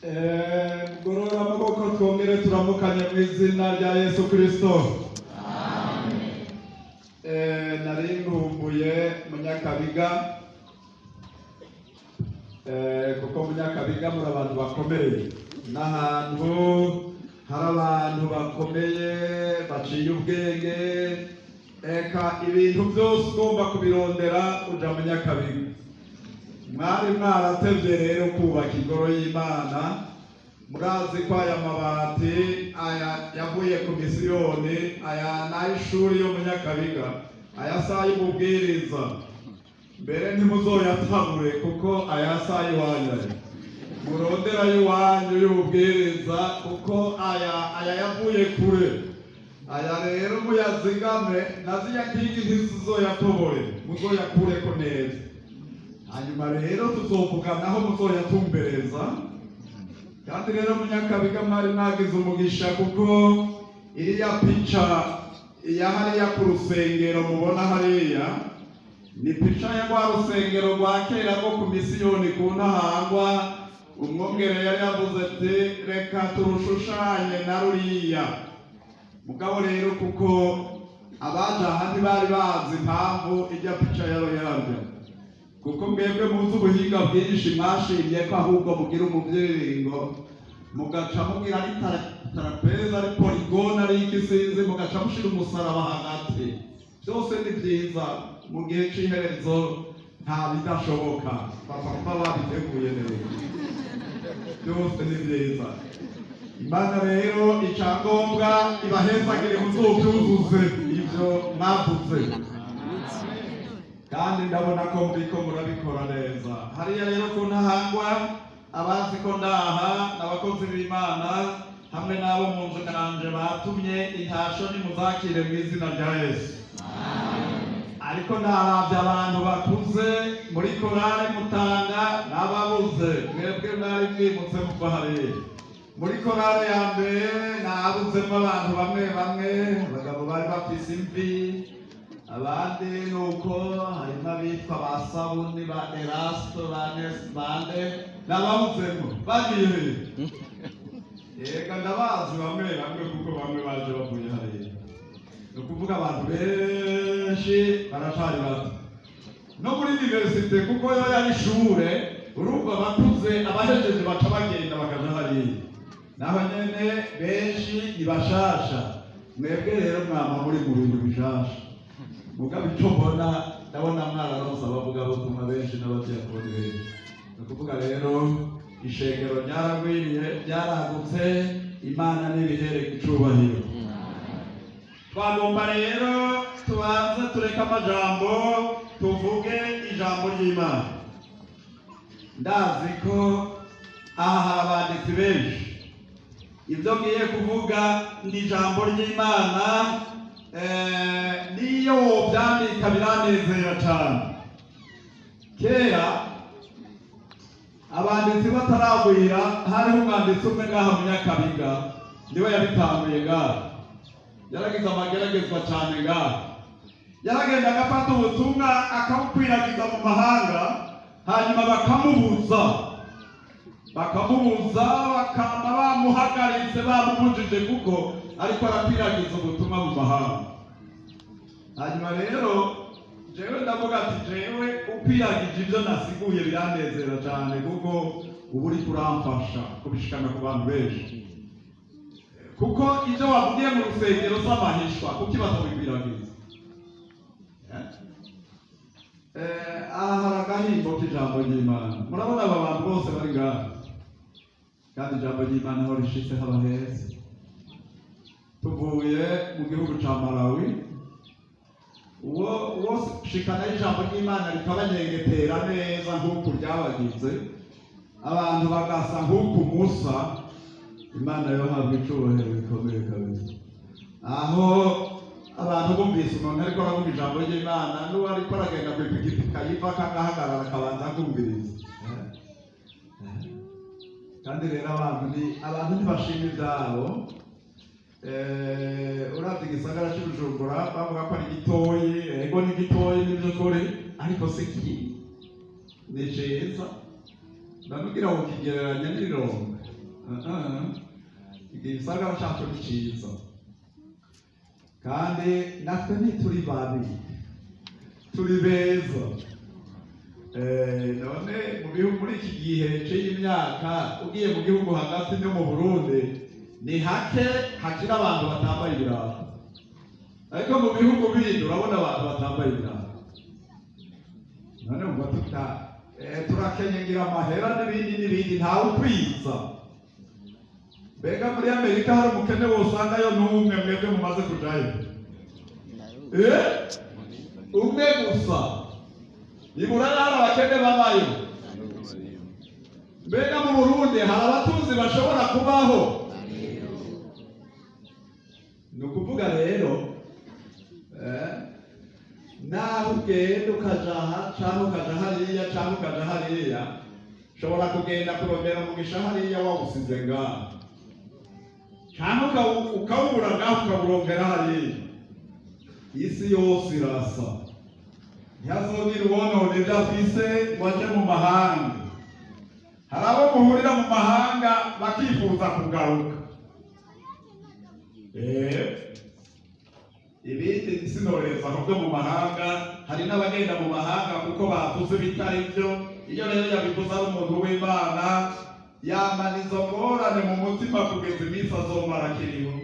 Gorora amaboko twongere turamukanye mu izina rya Yesu Kristo. Amen. Nari nkumbuye Munyakabiga, kuko Munyakabiga muri abantu bakomeye, n'ahantu hari abantu bakomeye baciye ubwenge, eka ibintu byose ugomba kubirondera uja Munyakabiga. Mwari mwaratevye rero kubaka ingoro y'Imana, murazi ko aya mabati aya yavuye ku misiyoni, aya n'ay'ishuri yo Munyakabiga, aya saa y'umubwiriza, mbere ntimuzoyatabure kuko aya saa y'iwanyu murondera y'iwanyu y'ubwiriza, kuko aya yavuye kure. Aya rero muyazigame, naziya nkingi ntizizoyatobore, muzoyakureko neza. Hanyuma rero tuzovugana aho muzoyatumbereza. Kandi rero Munyakabiga mwari mwagize umugisha, kuko iriya pica ya hariya ku rusengero mubona hariya ni pica ya rwa rusengero rwa kera rwo ku misiyoni ku Ntahangwa. Umwongere yari yavuze ati reka turushushanye na ruriya mugabo rero, kuko abaje ahandi bari bazi impamvu ijya pica yaro yaryo, kuko mwebwe muzi ubuhinga bwinshi mwashimye ko ahubwo mugira umuvyiringo, mugaca mugira ari trapeza, ari poligone, ari igisinzi, mugaca mushira umusaraba hagati. Byose ni vyiza, mu gihe c'iherezo nta bidashoboka, bapapa babiteguye neza, byose ni vyiza. Imana rero icangombwa ibahezagire muzovyuzuze ivyo mwavuze, kandi ndabona ko muriko murabikora neza. Hariya rero ku Ntahangwa, abazi ko ndaha n'abakozi b'Imana hamwe n'abo mu nzu nanje batumye intasho nimuzakire mu izina rya Yesu. Ariko naravye abantu bakuze muri korale Mutanga n'ababuze, mwebwe mwari mwimutse muva hariya. Muri korale ya mbere nabuzemo abantu bamwe bamwe, abagabo bari bafise imvi, abandi nuko harimo abitwa ba Sabuni, ba Erasto, ba Nesbande, nababuzemo bagiye. Ega ndabazi bamwe bamwe, kuko bamwe baje bavuye hariya. Ni ukuvuga abantu benshi baracari bato no muri universite, kuko yo yari ishure. Urumva bakuze abahejeje baca bagenda bakaja hariya, naho nyene benshi ibashasha. Mwebwe rero mwama muri mu bintu bishasha, mugabo ico mbona ndabona mwararonse abavugabutumwa benshi n'abadiyakoni benshi. Ni ukuvuga rero ishengero ryaragwiriye, ryaragutse, Imana nibihereka icubahiro. Twagomba rero tubanze tureke amajambo, tuvuge ijambo ry'Imana. Ndazi ko aha hari abanditsi benshi, ibyo ngiye kuvuga ni ijambo ry'Imana, niyo wovyandika biranezera cane. Kera abanditsi bataragwira, hariho umwanditsi umwe ngaha Munyakabiga, niwe yabitanguye ngaha. Yaragize amageragezwa cane ngaha, yaragenda agafata ubutumwa akabukwiragiza mu mahanga, hanyuma bakamubuza, bakama bamuhagaritse, bamubujije, kuko ariko arakwiragiza ubutumwa mu mahanga. Hanyuma rero jewe ndavuga ati, jewe ukwiragije ivyo nasiguye biranezera cane, kuko ubu uriko uramfasha kubishikana ku bantu benshi. Kuko ivyo wavugiye mu rusengero z'amahishwa, kuki batabikwiragiza? Aha hari agahimbo k'ijambo ry'Imana. Murabona aba bantu bose bari ngaha, kandi ijambo ry'Imana aho rishitse haba heza. Tuvuye mu gihugu ca Malawi, uwo shikana y'ijambo ry'Imana rikabanyengetera neza nk'uku ryabagize, abantu bagasa nk'uku Musa. Imana yo habwa icubahiro bikomeye kabisa. Aho abantu bumvise umuntu ariko aravuga ijambo ry'Imana, n'uwo ariko aragenda kw'ipikipiki ayiva akagahagarara akabanza kumviriza. Kandi rero abantu ntibashima ivyabo. Uravye igisagara c'Ubujumbura bavuga ko ari gitoyi, ego ni gitoyi n'ivy'ukuri, ariko si kinini, ni ciza. Ndamubwira ngo kigereranya n'irongo. igisagara cyacu ni cyiza kandi natwe ntituri babi, turi beza. None mu bihugu muri iki gihe cy'iyi myaka ugiye mu gihugu hagati no mu Burundi ni hake hakira abantu batambaye ibirato, ariko mu bihugu bindi urabona abantu batambaye ibirato. None ngo turakenyera amahera n'ibindi ntawe ukwiza. Mbega muri Amerika hari umukene wosangayo n'umwe mwebwe mumaze kujayo? Umwe gusa. Nibura hari abakene babayo. Mbega mu Burundi hari abatuzi bashobora kubaho? Ni ukuvuga rero naho ugenda ukaja aha cyangwa ukaja hariya cyangwa ukaja hariya, ushobora kugenda kurondera umugisha hariya wawusize ngaho, cyangwa ukawubura ngaho ukawurongera hariya. Isi yose irasa, ntihazogire uwonona ibyo afise ngo aje mu mahanga. Hari abo muhurira mu mahanga bakifuza kugaruka. Ibindi sinoreza byo mu mahanga, hari n'abagenda mu mahanga kuko bavuze bitari byo. Iyo rero yabivuze ari umuntu w'Imana, yamana izo ngorane mu mutima kugeza iminsi azomara akiriho.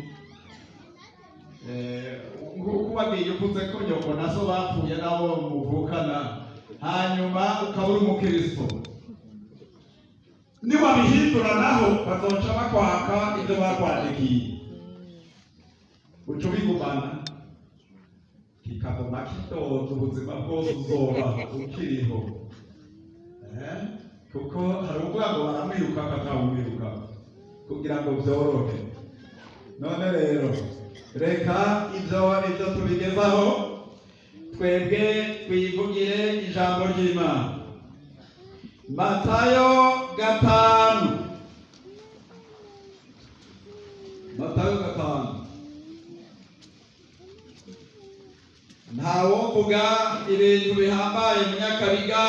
Nk'uko wagiye uvuze ko nyoko na so bapfuye nabo muvukana, hanyuma ukaba uri umukristo, niwabihindura naho bazoca bakwaka ibyo bakwandikiye, uca ubigumana kikaguma kidoda ubuzima bwose uzoba ukiriho. Kuko hari ubwo baramwiruka bakawumwiruka kugira ngo byorohe. None rero reka ibyo tubigezaho, twebwe twivugire ijambo ry'Imana. Matayo 5. Matayo 5. Ntawovuga ibintu bihambaye mu Nyakabiga,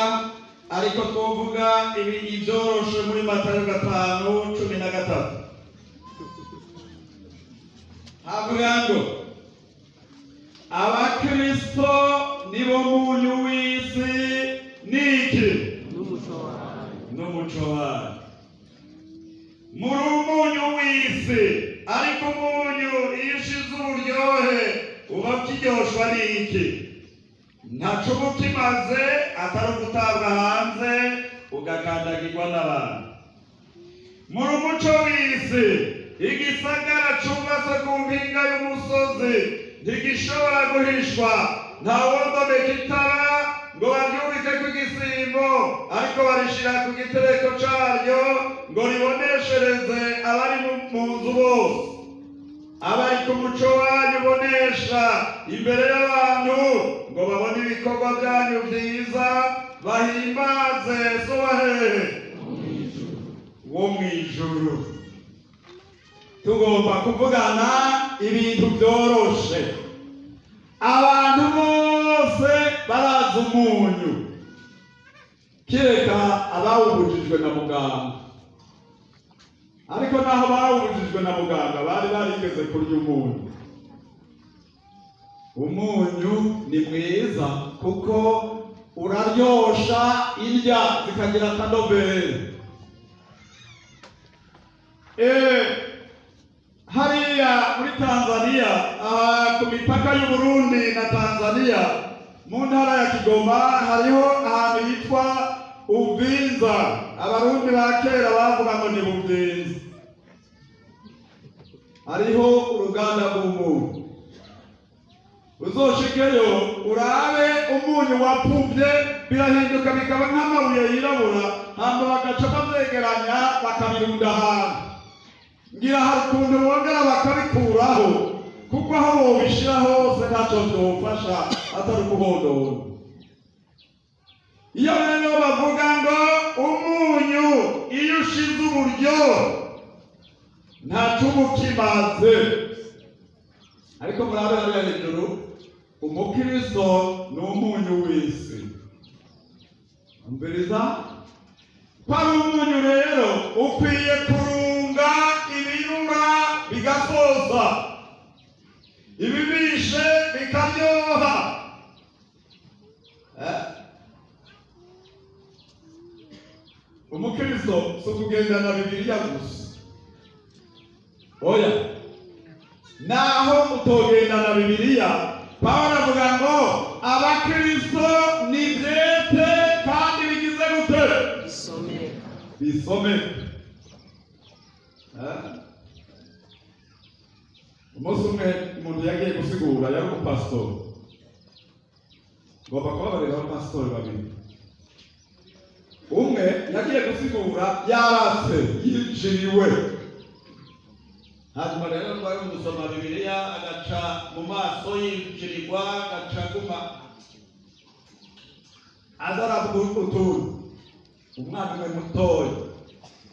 ariko twovuga ibyoroshe muri Matayo 5:13. Havuga ngo abakristo nibo munyu w'isi niki n'umuco wayo. Muri umunyu w'isi, ariko umunyu iyo ushize uburyohe uba kiryoshwa n'iki? Ntaco uba ukimaze atari ugutabwa hanze ugakandagirwa n'abantu. Muri umuco w'isi, igisagara cubatse ku mpinga y'umusozi ntigishobora guhishwa. Ntawondomeka itara ngo baryubike ku gisimbo, ariko barishira ku gitereko caryo ngo riboneshereze abari mu nzu bose. Abari ku muco wanyu ubonesha imbere y'abantu, ngo babone ibikorwa byanyu byiza, bahimbaze so wahehe wo mw'ijuru. Tugomba kuvugana ibintu byoroshe. Abantu bose barazi umunyu, kireka abawubujijwe na muganga. Ariko naho bawubujijwe na muganga bari barigeze kurya umunyu. Umunyu ni mwiza kuko uraryosha indya zikagira akanovera. Hariya muri Tanzania, ku mipaka y'u Burundi na Tanzania, mu ntara ya Kigoma, hariho ahantu hitwa Uvinza. Abarundi ba kera bavuga ngo ni Uvinza. Hariho uruganda rw'umunyu. Uzoshikeyo urabe umunyu wapfuvye, birahinduka bikaba nk'amabuye yirabura, hama bagaca bavyegeranya bakabirunda ahantu. Ngira hari ukuntu bongera bakabikuraho, kuko aho bobishira hose ntacyo byofasha atari ukuhondora. Iyo rero bavuga ngo umunyu iyo ushize uburyo ntacyo uba ukimaze. Ariko murabe hariya hejuru, umukristo ni umunyu w'isi. Umviriza, ko ari umunyu rero ukwiye kurunga abakristo si ukugendana Bibiliya gusa. Oya, naho utogendana Bibiliya, Pawulo avuga ngo abakristo ni byete kandi bigize gute? Bisome. Umunsi umwe umuntu yagiye gusigura, yari umupasitori. Ngomba kubabarira abapasitori babiri. Umwe yagiye gusigura yarase yinjiriwe. Hanyuma rero twari gusoma Bibiliya agaca mu maso yinjirirwa, agaca guma azaravuga utuntu. Umwana umwe mutoya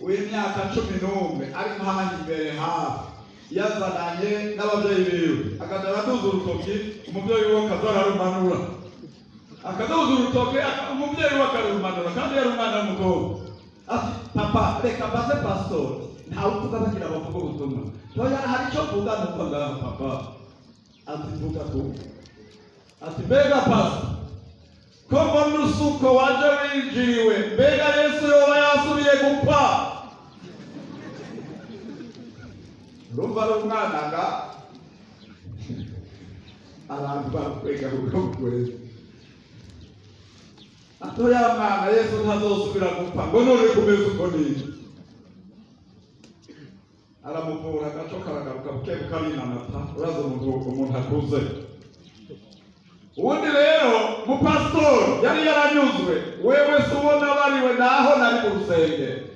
w'imyaka 11 ari mpahanye imbere hafi yazananye n'ababyeyi biwe, akaza araduza urutoki, umubyeyi we akaza ararumanura, akaduza urutoki, umubyeyi we akarumanura, kandi yari umwana w'umukobwa. Ati papa reka mbaze pastori, ntawe uvuga bagira abavuga ubutumwa, toya hari icyo mvuga nuko ngaho papa. Ati mvuga ko ati mbega pastori ko mbona usuko waje winjiriwe, mbega Yesu yoba yasubiye gupfa? Urumva ari umwana nga abantu bakwega kukwezi. Atoya mwana Yesu ntazosubira gupfa, ngo none kumeze uko nini? Aramuvura agaco karagaruka bukebuka binanata, uraza umuntu akuze. Ubundi rero mupasitori yari yaranyuzwe, wewe se ubona bariwe naho nari mu rusengero.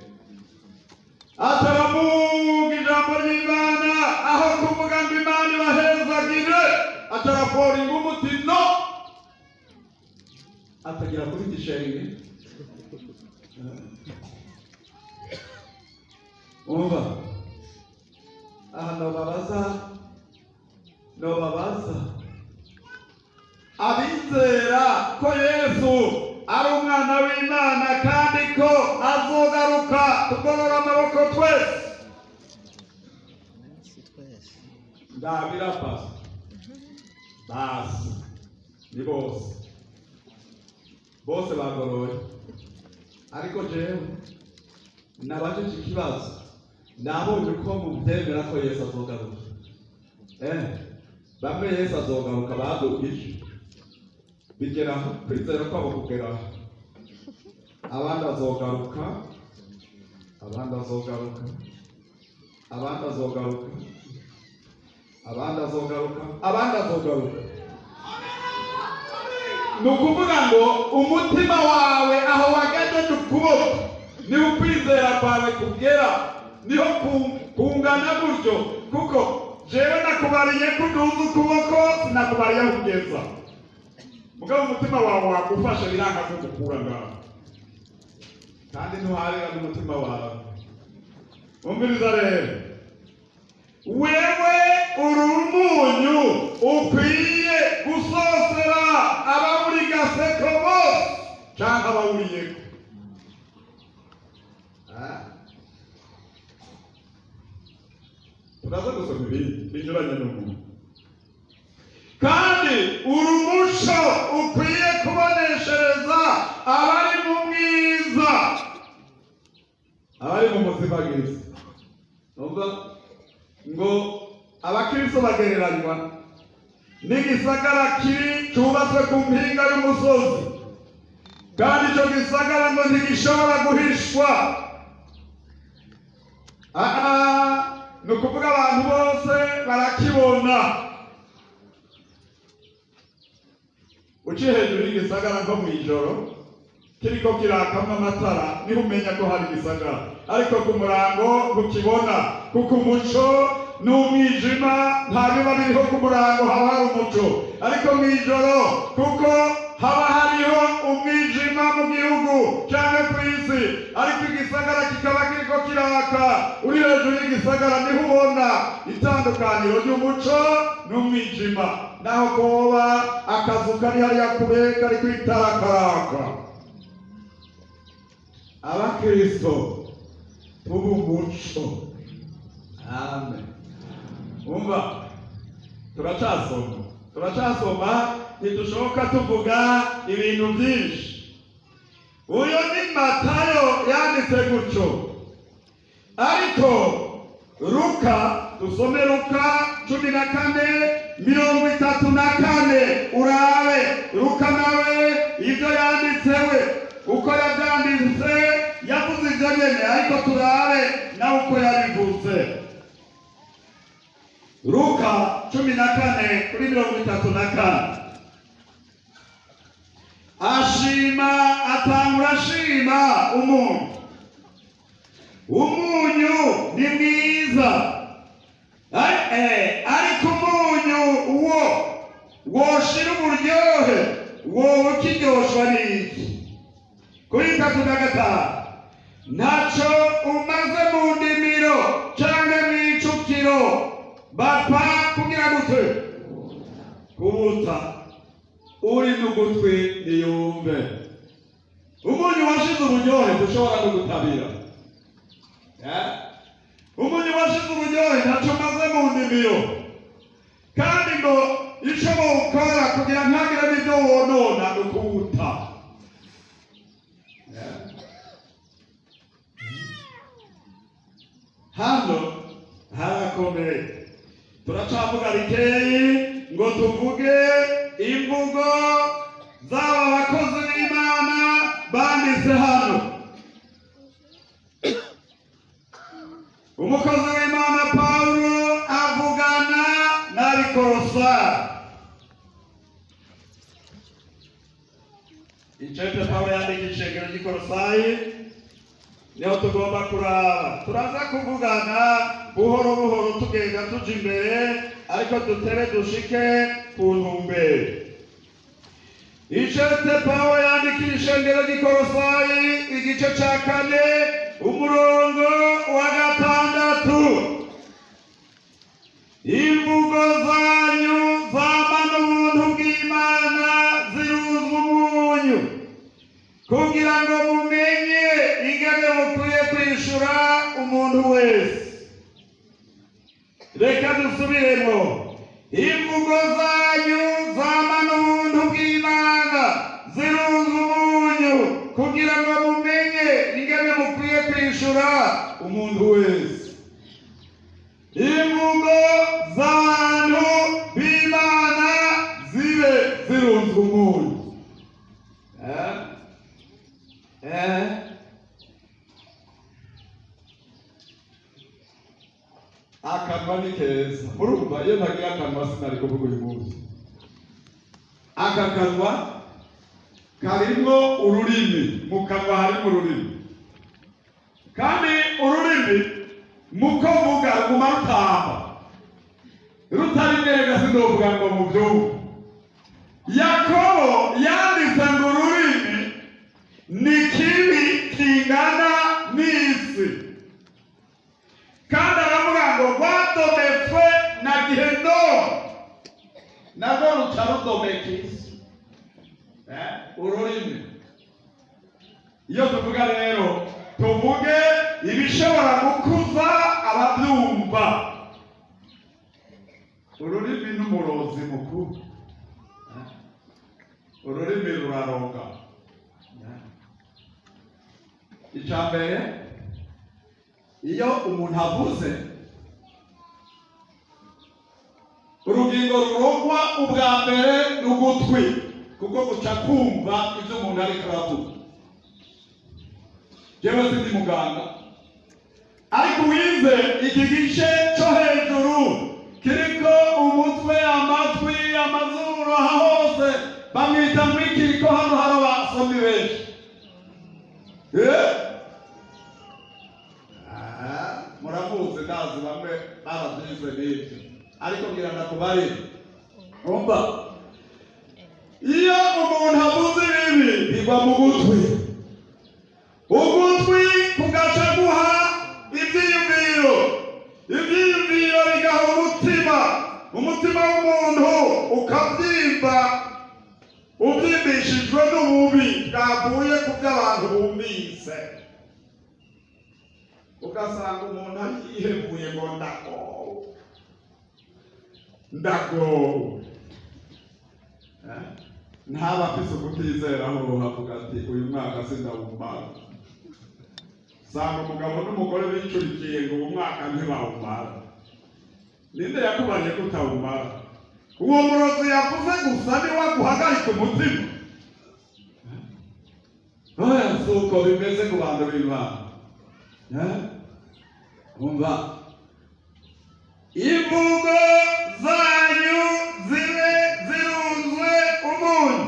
Ataravuga ijambo ry'Imana, aho kuvuga ngo Imana ibahezagire, atarapora ingumutino, atagira kuri gishenge. Umva, aha nobabaza abizera ko Yesu ari umwana w'Imana kandi ko azogaruka tugorora amaboko twese. Ndabira basi ni bose bagoroye, ariko jewe nabajije ikibazo, nabonye uko mubyemera ko Yesu azogaruka. Bamwe Yesu azogaruka badugije bigeraho kwizera kwabo kugeraho, abandi azogaruka, ni ukuvuga ngo umutima wawe aho wagejeje ukuboko niho ukwizera kwawe kugera, niho kungana gutyo. Kuko jewe nakubariye kuduza ukuboko, sinakubariye kugeza, mugabo umutima wawe wagufasha biranga ko gukura ngaho, kandi ntuharira n'umutima wawe. Umviriza rero, wewe uri umunyu ukwiye gusosera abawuri gaseko bose cyangwa abawuriyeko. Turaza gusoma ibindi binyuranye n'umuntu. Kandi uri umuco ukwiye kuboneshereza abari mu mwiza, abari mu buzima bwiza. Numva ngo abakristo bagereranywa n'igisagara kiri cyubatswe ku mpinga y'umusozi, kandi icyo gisagara ngo ntigishobora guhishwa. Ni ukuvuga abantu bose barakibona. Uciye hejuru y'igisagara nko mu ijoro kiriko kirakamwa amatara, niho umenya ko hari igisagara, ariko ku murango ntukibona, kuko umuco n'umwijima nta biba biriho. Ku murango haba hari umuco, ariko mu ijoro kuko haba hariho umwijima mu gihugu cyangwa ku isi, ariko igisagara kikaba kiriko kiraka. Uri hejuru y'igisagara niho ubona itandukaniro ry'umuco n'umwijima. Naho koba akazu kari hariya kure kari kwitara karaka. Abakristo tubu umuco. Amen. Umva, turacasoma ntidushoboka tuvuga ibintu byinshi, uyo ni Matayo yanditse gutyo. Ariko Luka, tusome Luka 14:34 urabe Luka nawe ibyo yanditsewe uko yabyanditse yavuze ibyo nyene, ariko turabe nawe uko yabivuze. Luka 14:34 atangura ashima umunyu ni mwiza, ariko umunyu woshira uburyohe wowe ukiryoshwa n'iki? Kuri 35 ntaco umaze mu ndimiro canke mw'icukiro bapfa kugira gute? Kubuta. Uri n'ugutwi niyumve. Umunyu washize uburyohe dushobora no gutabira. Umunyu washize uburyohe ntaco umaze mu ndimiro, kandi ngo ico bawukora kugira ntagire n'ivyo wonona ni ukuwuta. Hano harakomeye. Turacavuga bikeyi ngo tuvuge imvugo z'aba bakozi b'Imana banditse hano. Umukozi w'Imana Pawulo avugana n'Abikolosayi. Icete Pawulo yandikishije ishengero ry'Ikolosayi niho tugomba kuraba. Turaza kuvugana buhoro buhoro tugenda tuja imbere, ariko dutere dushike ku ntumbero. Icete Pawulo yandikishije ishengero ry'Ikolosayi igice ca 4 umurongo wa 6. Imvugo zanyu zamana ubuntu bw'Imana ziruzwa umunyu, kugira ngo mumenye ingene mukwiye kwishura umuntu wese. Reka dusubiremo. Imvugo zanyu zamana ubuntu bw'Imana ziruzwa umunyu, kugira ngo mumenye ingene mukwiye kwishura umuntu wese. Imvugo z'abantu b'Imana zibe zirunzwe umunyu. Akanwa ni keza. Murumva iyo ntagira akanwa sinari kuvuga uyu munsi. Aka kanwa karimwo ururimi, mu kanwa harimo ururimi, kandi ururimi muko vuga ruguma rutamba, rutari neza sindovuga ngo muvyumve. Yakobo yanditse ngo ururimi ni kibi kingana n'isi, kandi aravuga ngo rwadometswe na Gehinomu narwo ruca rudomeka isi. Ururimi. Iyo tuvuga rero tuvuge ibishobora gukuza ababyumva. Ururimi n'umurozi mukuru. Ururimi ruraronga. Icambere, iyo umuntu avuze, urugingo rurongwa ubwa mbere n'ugutwi, kuko guca kumva ibyo umuntu ariko aravuga. Jewe sindi muganga, ariko wize iki gice cyo hejuru kiriko umutwe, amatwi, amazuru, aha hose bamwita muri kiriko. Hano hari abasomi benshi. Muramuzi ndazi bamwe baravyize n'ibyo, ariko ngira ndakubari. Umva, iyo umuntu avuze ibibi bigwa mu gutwi, ugutwi kugaca guha ivyiyumviro, ivyiyumviro bigaha umutima w'umuntu ukavyimba, ubyimbishijwe n'ububi bwavuye ku by'abantu bumvise. Ugasanga umuntu yihebuye ngo ndagowe. ntaba afise ukutizera aho havuga ati uyu mwaka sindawumara. Sanga umugabo n'umugore bicurikiye ngo uwo mwaka ntibawumara. Ninde yakubanye ko utawumara? Uwo murozi yavuze gusa ni waguhagarika umutima. Oya, suko bimeze ku bantu b'Imana. Umva, imvugo zanyu zibe zirunzwe umunyu.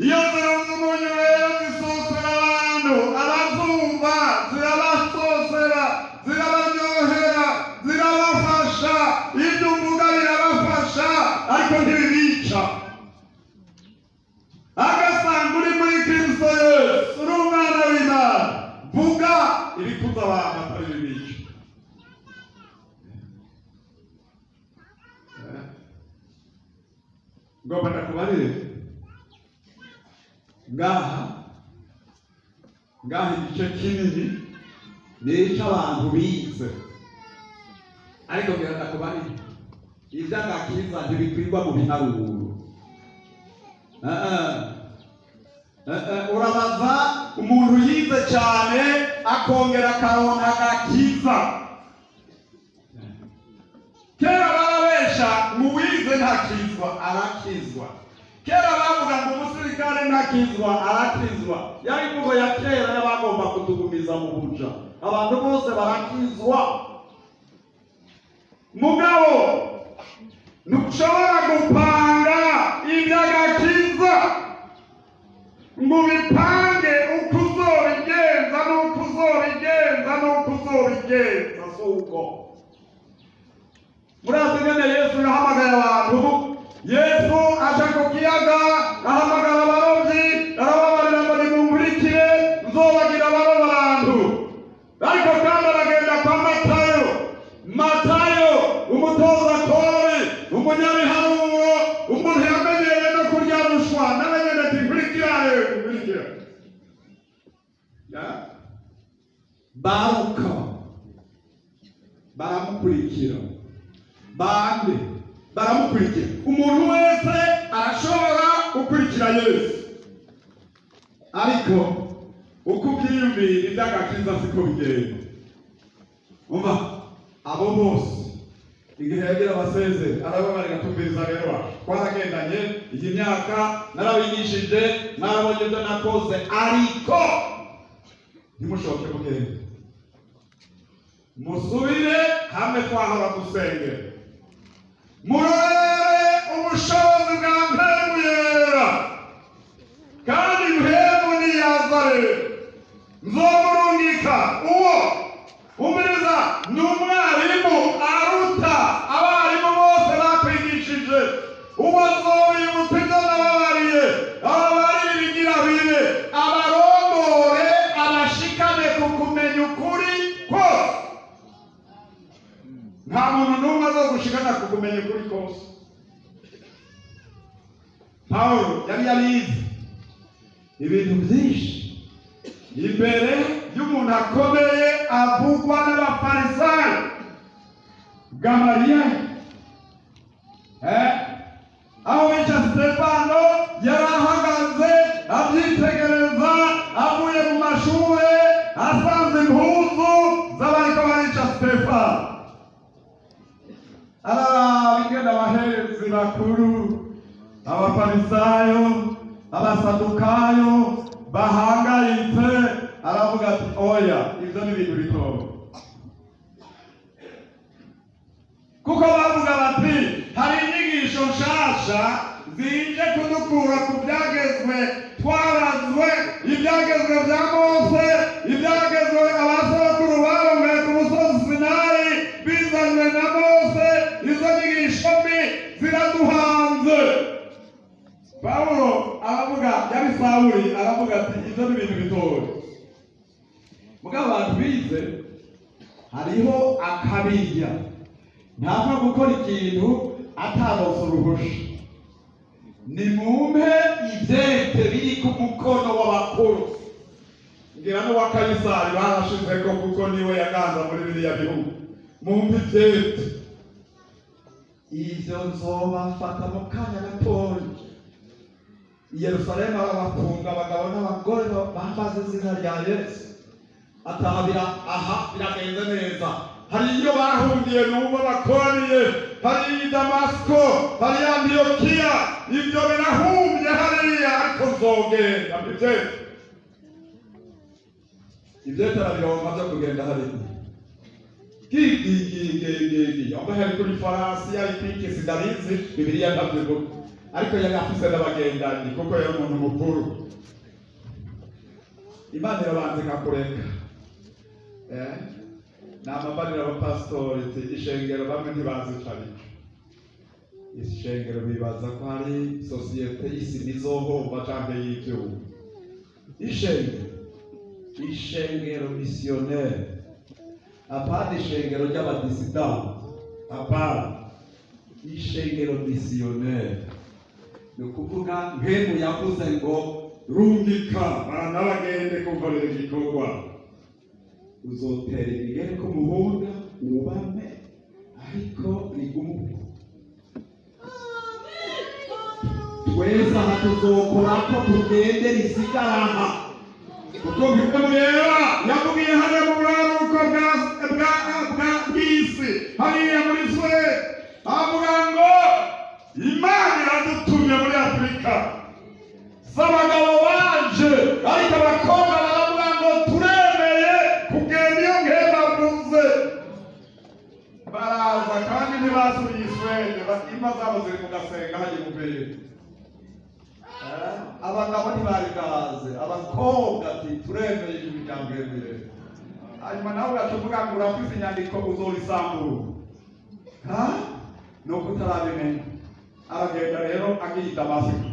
Iyo zirunze umunyu rero zisosera abantu, abazumva zirabasosera, zirabaryohera, zirabafasha, ibyo mvuga birabafasha, ariko ntibibica. Agasanga uri muri Kristo Yesu, uri umwana w'Imana, vuga ibikuza abantu atari bibica. Ngomba ndakubarire ngaha igice kinini nica abantu bize, ariko ngira ndakubarire ivy'agakiza ntibikwirwa mu biharuro. Urabaza umuntu yize cyane akongera akaronka agakiza. Kera barabesha ngo uwize ntakizwa, arakizwa. Kera bavuga ngo umusirikare ntakizwa, arakizwa. Yari imvugo ya kera y'abagomba kutugumiza mu buja. Abantu bose barakizwa. Mugabo ntushobora gupanga iby'agakiza ngo bipange uko uzobigenza n'uko uzobigenza n'uko uzobigenza. Suko murazi ngene Yesu yahamagaye abantu. Yesu aja ku kiyaga ahamagara abarovyi, arababarira ngo nimumurikire nzobagira abaroba abantu. Ariko kandi aragenda kwa Matayo umutoza kore, umunyabiharuro, umuntu yamenyereye no kurya rushwa, n'abanyene ati nkurikira. Baruka baramukurikira, bande baramukurikira. Umuntu wese arashobora gukurikira Yesu, ariko uko ubyiyumvira iby'agakiza siko bigenda. Umva, abo bose igihe yagira abasezere arababarira tumviriza rero twaragendanye iyi myaka narabigishije narabonye ibyo nakoze, ariko ntimushoke mugende musubire hamwe twahora dusengera, murorere ubushobozi bwa mpemu yera. Kandi mpemu niyazare nzomurungika uwo umuriza ni umwarimu aruta abarimu bose bakwigishije. Uwo azobibutsa ibyo nababariye, ababarire ibigira bibe, abarongore, abashikane ku kumenya ukuri kose. Nta muntu n'umwe azogushikana ku kumenya ukuri kose. Pawulo yari yarize ibintu byinshi imbere y'umuntu akomeye avugwa n'abafarisayo. Gamaliyeli aho bica Stefano yari ahagaze abyitegereza, avuye mu mashuri asanze impuzu z'abariko barica Stefano. Araraba ingene abaherezi bakuru, abafarisayo, abasadukayo bahangayitse, aravuga ati oya, ibyo ni ibintu bitoya. Kuko bavuga bati hari inyigisho nshasha zije kudukura ku byagezwe twarazwe, ibyagezwe bya Mose, ibyagezwe abasokuru barongeye ku musozi Sinayi bizanywe na Mose. Izo nyigisho mbi ziraduhanze. Pawulo aravuga, yari Sawuli, aravuga ati ibyo ni ibintu bitoya. Mugabo abantu bize hariho akabirya, ntapfa gukora ikintu ataronse uruhusha. Ni mumpe ivyete biri ku mukono w'abakuru. Ngira n'uwa Kayisari barashizeko kuko niwe yaganza muri biriya bihugu. Mumpe ivyete, ivyo nzobafata mu kanya gatoya. i Yerusalemu arabafunga abagabo n'abagore bambaza izina rya Yesu. Atahabira aha biragenze neza. Hari iyo bahungiye n'ubu bakoraniye, hari i Damasiko, hari i Antiyokiya, ibyo birahumbye hariya ariko nzogenda ibyo tarabironka byo kugenda hariya. Yamba hari kuri farasi yari kwiki sidarizi Bibiliya ndavuga ariko yari afise n'abagendanye kuko yari umuntu mukuru. Imana irabanze kakureka n'amabarira abapasitori ishengero bamwe ntibazi carico. Ishengero bibaza ko hari sosiyete y'isi nizohomba canke y'ivyuma. Ishengero missionnaire apana ishengero ry'abadisidanti, apana ishengero missionnaire. Ni ukuvuga mpemu yavuze ngo rungika baranabagende kukorera igikorwa. Uzotera ibigere ku muhunda ubame ariko rigumuke. Twese aha tuzokora ko tugende risigaraha kuko mureba yavugiye hariya mu buraruko bw'isi hariya muri twe avuga ngo Imana iradutumye muri Afurika z'abagabo banje ariko abakobwa baravuga ngo turemeye kugenda iyo ngebavuze. Baraza kandi ntibasubiye Isirayeli, imva zabo ziri mu gasenga hajya mu mbere. Abagabo ntibari bwaze, abakobwa ati turemeye imiryango yemewe. Hanyuma nawe ugacuvuga ngo urafise inyandiko uzorisambura. Nuko utarabimenya. Aragenda rero agiye i Damasiko.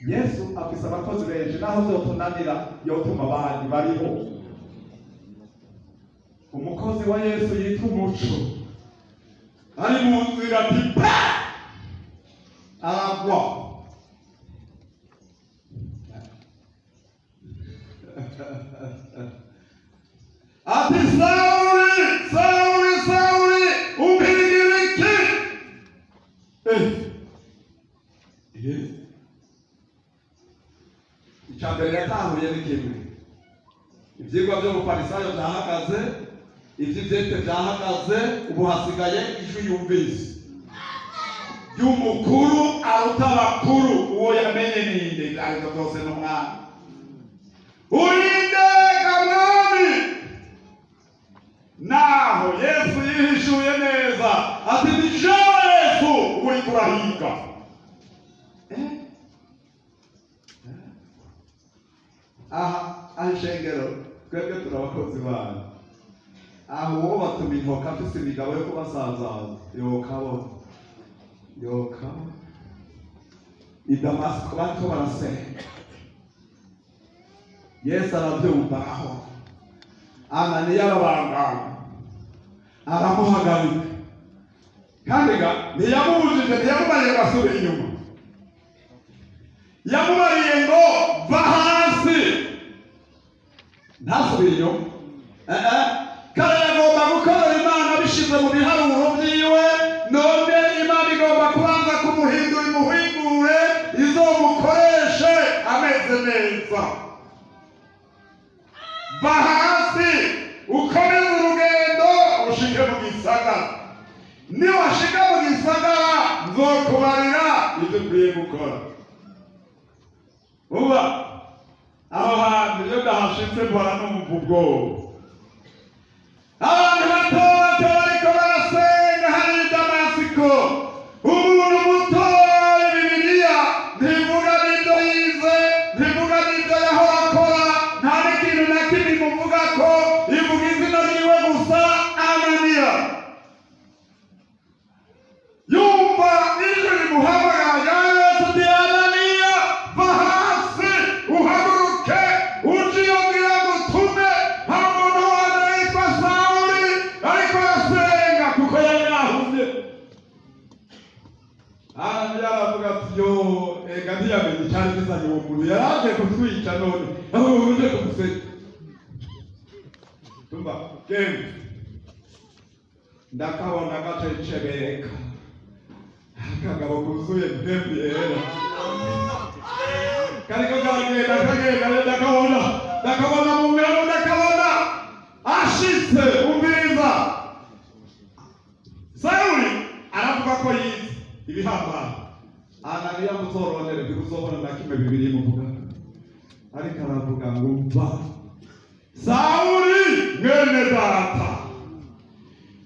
Yesu afise abakozi benshi naho vyotunanira yotuma abandi bariho. Umukozi wa Yesu yitwa Umuco ari mu nzira ati pa aragwa. Ati Sauli, Sauli, Sauli, umpigire iki? Icyambere yatahuye n'ikimwe. Ivyigwa byo mu Farisayo byahagaze, ivy'Ivyete byahagaze, ubu hasigaye ijwi yumvise. Y'umukuru aruta abakuru, uwo yamenye ninde ariko byose n'umwana. Urinde kamwami. Naho Yesu yihishuye neza ati ni Yesu uri kurahiga. Ashengero twebwe turabakozi bana. Aho uwo batuma intoka afise imigabo yo kubasazaza yokabona. I Damasiko bariko barasenga. Yesu arabyumva aho. Ananiya arabangana. Aramuhagarika. Kandi ntiyamubujije, ntiyamubariye basubira inyuma. Yamubariye ngo va hasi. Ntasubira inyuma. Kare yagomba gukorera Imana bishize mu biharuro vyiwe, none Imana igomba kubanza kumuhindura imuhingure izomukoreshe ameze neza. Va hasi ukomeze urugendo ushike mu gisagara. Niwashika mu gisagara nzokubarira ibyo ukwiye gukora. Uba aho hantu iyo ndahashitse mbona numva ubwoba. Abantu bato bariko barasenga hari i Damasiko. Umuntu mutoya Bibiliya ntivuga n'ibyo yize, ntivuga n'ibyo yahora akora, nta n'ikintu na kimwe imuvuga ko, ivuga izina ryiwe gusa Ananiya. Yumva ijwi rimuhamagara Yesu ati Ananiya va hasi uhaguruke uje iyo ngira ngutume. Hari umuntu wanje yitwa Sauli ariko arasenga kuko yari yahumye. Ananiya aravuga ati yo ega ntiyamenye icyari kizanye uwo muntu yaraje kutwica none aho uje kumuseka. Tumba kemu ndakabona gacecereka akagabo kuzuye mpembe yera kariko kagenda ndakabona mu mero ndakabona ashitse umviriza. Sawuli aravuga ko yize ibihambaye. Ananiya muzoronere bikuzobona na kimwe Bibiliya imuvuga. Ariko aravuga ngo mva Sawuli mwene data,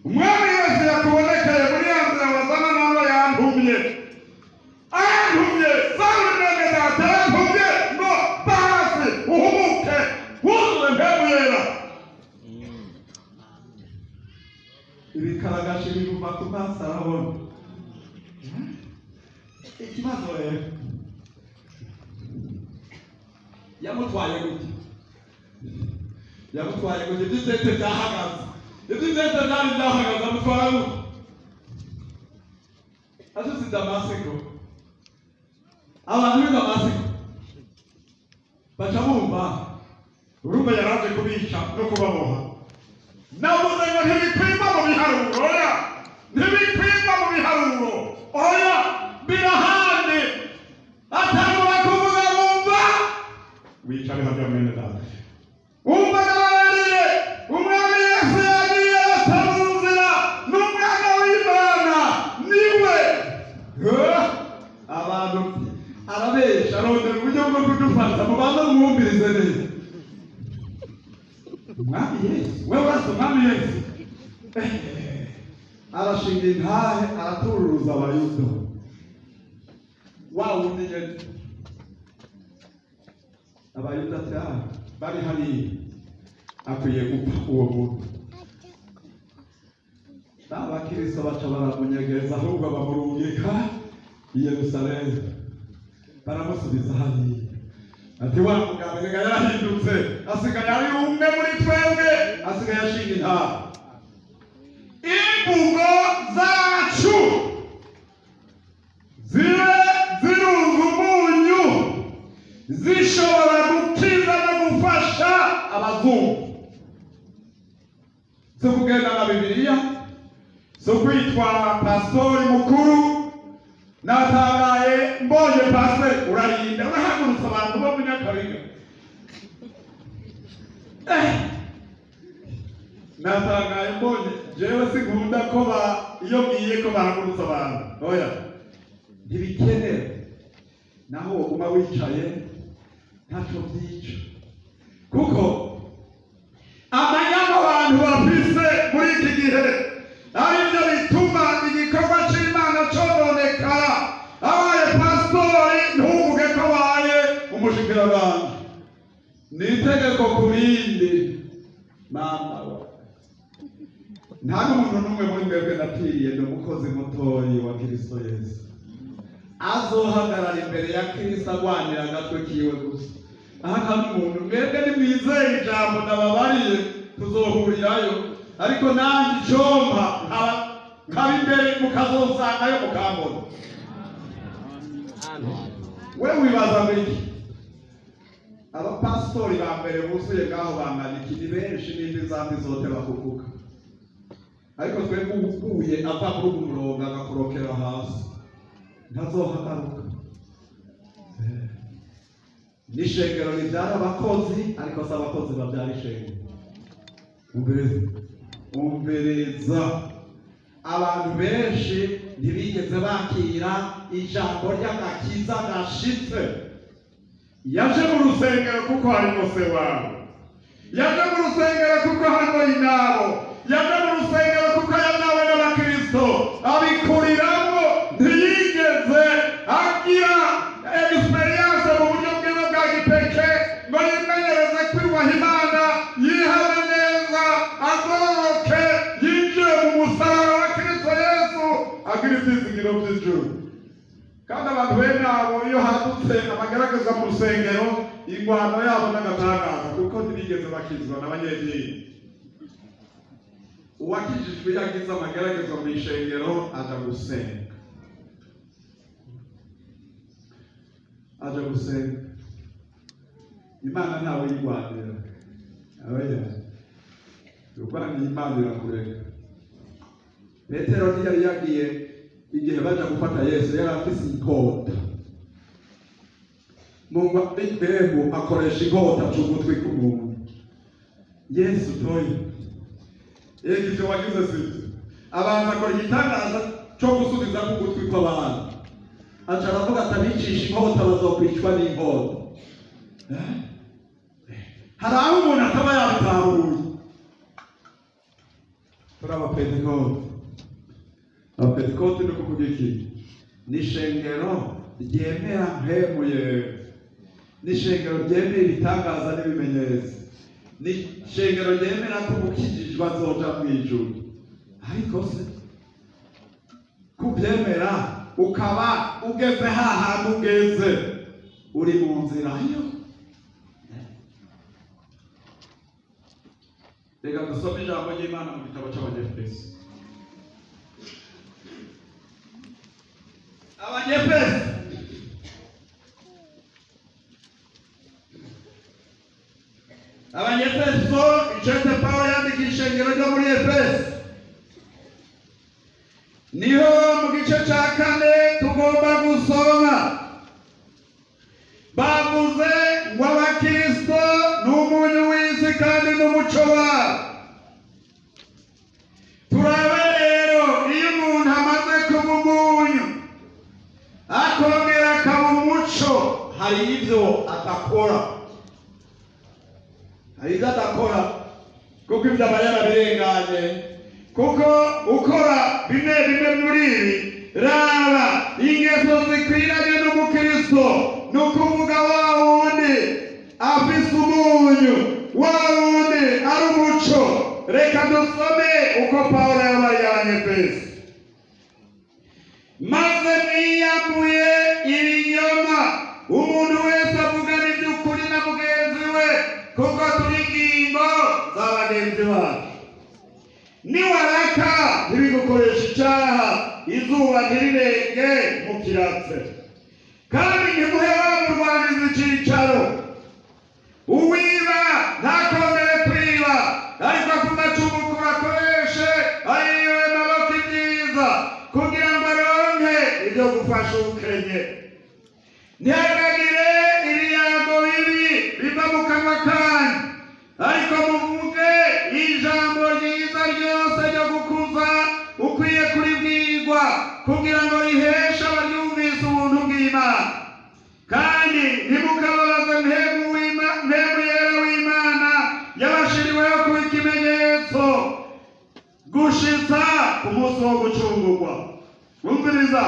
umwami Yesu yakubonekeye muri ya nzira wazana nawe yantumye. Sawuli mwene data yantumye ngo basi uhumuke wuzuye mpemu yera. Ibikaragashi bivuga ku maso arabona. Ikibazo rero yamutwaye gute? Iby'itete byahagaze. Iby'itete byari byahagaze amutwara gute? Ashitse i Damasiko, abantu b'i Damasiko baca bumva urumva yaraje kubica no kubaboha. Navuze ngo ntibikwirwa mu biharuro, oya, ntibikwirwa mu biharuro, oya, birahane. Atangura kuvuga bumva wicare hajya mwene data, umva n'abariye umwami Yesu yagiye atamuzira n'umwana w'Imana niwe. Abantu arabesha arondera uburyo bwo kudufata, mubanza mwumvirize neza. Umwami Yesu, wewe urasa umwami Yesu arashinga intahe aratururuza abayuda. Wa wundi nyene abayuda cyane bari hariya akwiye gupfa uwo muntu. N'abakristo baca baramunyegeza, ahubwo bamurungika i Yerusalemu, baramusubiza hariya ati wa mugabo yarahindutse, asigaye ari umwe muri twebwe, asigaye ashinga intahe. Imvugo zacu zibe zirunga umunyu, zishobora gukiza no gufasha abazungu. Si kugenda na Bibiliya, si kwitwa pastori mukuru. Natangaye mbonye pastori urarinda urahagurutsa abantu bo mu Nyakabiga. Natangaye mbonye jewe sinkunda ko iyo ngiye ko bahagurutsa abantu, oya, ntibikenewe. Naho uma wicaye ntacyo byica, kuko amanyama abantu bafise muri iki gihe aribyo bituma igikorwa c'Imana cononekara. Abaye pastori ntuvuge ko abaye umushikiranganje, ni itegeko ku rindi. Mama wa nta n'umuntu n'umwe muri mwebwe napfiriye, ni umukozi mutoyi wa Kristo Yesu, azohagarara imbere ya Kristo agwanira agatwe kiwe gusa. Aha nta n'umuntu, mwebwe nimwizeye ijambo ndababariye tuzohurirayo, ariko nanjye icompa nkaba imbere mukazosangayo mukambona. Wewe wibaza mbiki abapastori ba mbere buzuye ngaho bangana iki? Ni benshi, n'indi zambi zote bakuvuga. Ariko twebwe ubuye ava muri ubu murongo agakorokera hasi ntazohagaruka. N'ishengero ribyara abakozi, ariko si abakozi babyara ishengero. Umbereza abantu benshi ntibigeze bakira ijambo ry'agakiza gashitse. Yaje mu rusengero kuko harimo se wawe, yaje mu rusengero kuko harimo inabo, yaje mu rusengero kuko yanawe n'abakristo abikuriramo. Ntiyigeze agira experience mu buryo bwiza bwa gipeke ngo yimenyereze kwirubaha Imana, yihabe neza, agoroke, yinjiye mu musaraba wa Kristo Yesu, agira ibyizigiro by'ijuru. Kandi abantu bene abo iyo hadutse amagaragaza mu rusengero, ingwano yabo n'agatangaza, kuko ntibigeze bakizwa n'abanyedini. Uwakijijwe yagize amagaragaza mu ishengero aja gusenga, Imana ntawe yigwanira. Oya, urwanya Imana irakureka. Petero ntiyari yagiye igihe baja gufata Yesu, yari afise inkota. Mungu Ibrahimu akoresha inkota ku gutwi k'umuntu. Yesu toyi ivyo wagize sivyo, abantu akora igitangaza cyo gusubiza ku gutwi kw'abantu, aca aravuga ati abicisha inkota bazokwicwa n'inkota. Hari aho umuntu ataba yabitahuye. Turi abapentekote. Abapentekote ni ukuvuga iki? Ni ishengero ryemera mpemu yewe, ni ishengero ryemera ibitangaza n'ibimenyetso, ni ishengero ryemera ko umukijijwe azoja mw'ijuru. Ariko se kubyemera ukaba ugeze hahantu ugeze, uri mu nzira yo. Reka dusome ijambo ry'Imana mu gitabo cy'Abanyefeso. Abanyefeso icete Pawulo yandikira ishengero ryo muri Efeso. Niho mu gice cya 4 tugomba gusoma. Bavuze ngo abakristo n'umunyu w'isi kandi n'umuco wabo. Turabe rero, iyo umuntu amaze kuba umunyu akongera akaba umuco, hari ibyo atakora. Hari ibyo atakora kuko ibyo aba yarabirenganye. Kuko ukora bimwe muri ibi, raba ingeso zikwiranye n'umukristo, ni ukuvuga wa wundi afise umunyu, wa wundi ari umuco. Reka dusome uko Pawulo yabaye Abanyefeso. Maze mwiyambuye ibinyoma, umuntu wese avugana iby'ukuri na mugenzi we, kuko turi ingingo za bagenzi bacu. Niwaraka ntibigukoresha icyaha, izuba ntirirenge mu kiratse, kandi ntimuhe bamurwaniza icyicaro. Uwiba ntakongere kwiba, ariko afuma acumukura akoreshe ayiwe maboko ibyiza, kugira ngo aronke ibyo gufasha ukenye. Ntihagagire ibiyago bibi biva mu kanwa kanyu, ariko muvuge ijambo ryiza ryose ryo gukuza ukwiye kuribwirwa, kugira ngo riheshe abaryumvise ubuntu bw'Imana. Kandi ntimukababaze mpemu yera w'Imana yabashiriweho kuba ikimenyetso gushitsa ku munsi wo gucungurwa. Umviriza,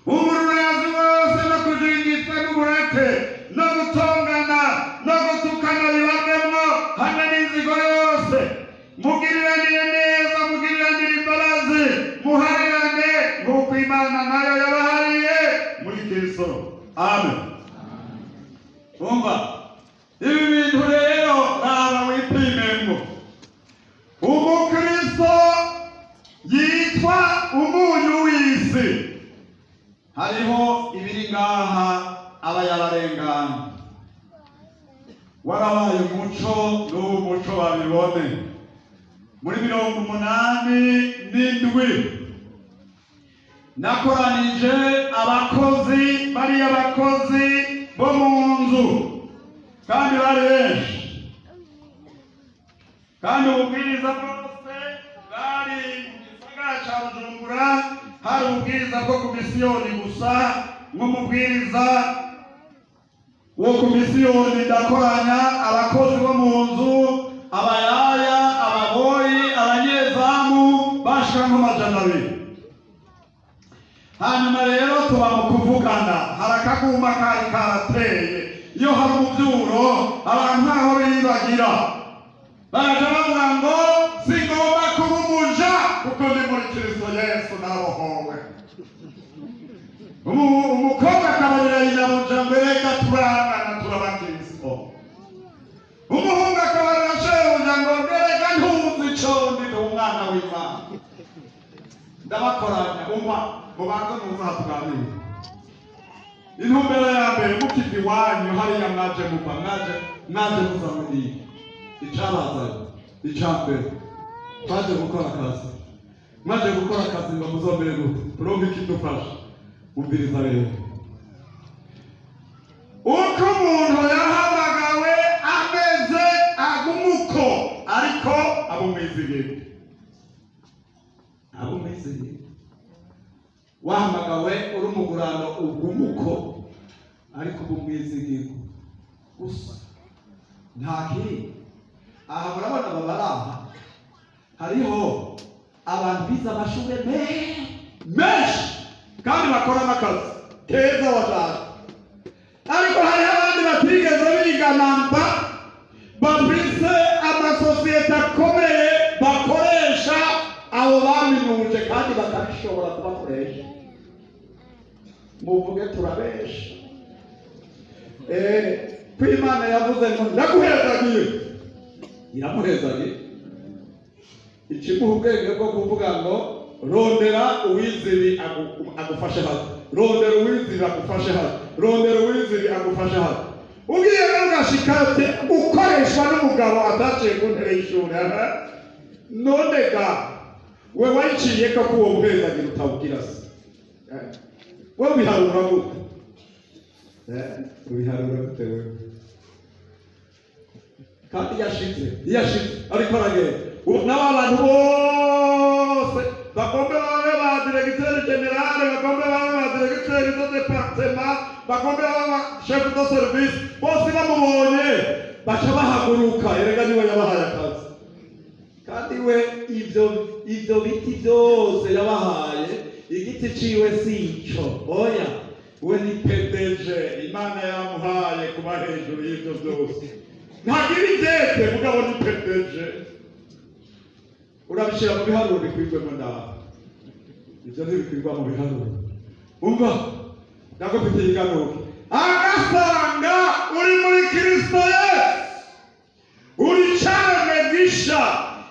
umurazi wose no kujingitwa n'uburake no gutongana no gutukana bibavemwo, hamwe n'inzigo yose. Mugiriranire neza, mugiriranire imbabazi, muharirane nk'uko Imana nayo yabahariye muri Kristo. Amen. Umva, ibi bintu rero raba wipimemwo. Umukristo yitwa umunyu w'isi. Hariho ibiri ngaha aba yararengana. Warabaye umuco, n'ubu umuco babibone. Muri 87 nakoranije abakozi, bari abakozi bo mu nzu, kandi bari benshi, kandi ububwiriza bwose bwari mu gisagara cya Bujumbura. Hari ububwiriza bwo ku misiyoni gusa. Nk'umubwiriza wo ku misiyoni ndakoranya abakozi bo mu nzu, abayaya, ababoyi, abanyezamu bashika nk'amajana 2. Hanyuma rero tuba mu kuvugana, hari akaguma kari karateye. Iyo hari umuvyuro abantu ntaho bibagira, baraja bavuga ngo singomba kuba umuja kuko ndi muri Kristo Yesu nabohowe. Umukobwa akabarira nyina muja ngo reka turangana turabakristo. Umuhungu akabarira shebuja ngo reka ntuzi ico ndi umwana w'Imana. Ndabakoranya umva mubanza muza hatuganire. Intumbero ya mbere mukivi wanyu hariya mwaje muva, mwaje muza muri icabazayo. Icambere twaje gukora akazi, mwaje gukora akazi ngo muzombere gute turonke ikidufasha. Umviriza rero, ko umuntu yahamagawe ameze agumuko ariko abumwizigirwa. Abumwizigirwa wahamagawe uri umugurano ugumuko ariko ubumwizigirwa gusa nta kindi. Aha murabona babaraha hariho abantu bize amashuri menshi kandi bakora n'akazi keza washaka, ariko hariho abandi batigeze biga namba bafise amasosiyete akomeye bakoresha abo baminuje kandi bakabishobora kubakoresha. Muvuge turabesha. Ko Imana yavuze ngo ndaguhezagiye, iramuhezagiye. Ikimuha ubwenge bwo kuvuga ngo rondera uwiziri agufashe hano, rondera uwiziri agufashe hano, rondera uwiziri agufashe hano. Ugiye rero ugashikate ukoreshwa n'umugabo ataciye ku ntebe y'ishuri. None ga we wayiciye ko uwo muhezagira utawugira se? We wiharura gute? Wiharura gute we? Kandi yashitse ariko aragenda n'abantu bose bagombe babe ba diregiteri generale, bagombe babe ba diregiteri do departement, bagombe babe ba chef de service, bose bamubonye baca bahaguruka. Erega niwe yabahaye akazi, kandi we ivyo biti byose yabahaye, igiti ciwe sico. Oya, we ni PDG, Imana yamuhaye kuba hejuru y'ivyo byose. Ntagira idete mugabo ni PDG. Urabishira mu biharuro bikwirwemo ndaha. Ibyo ntibikwirwa mu biharuro. Umva, ndagufitiye iganuke. Agasanga uri muri Kristo Yesu, uri cyane gisha.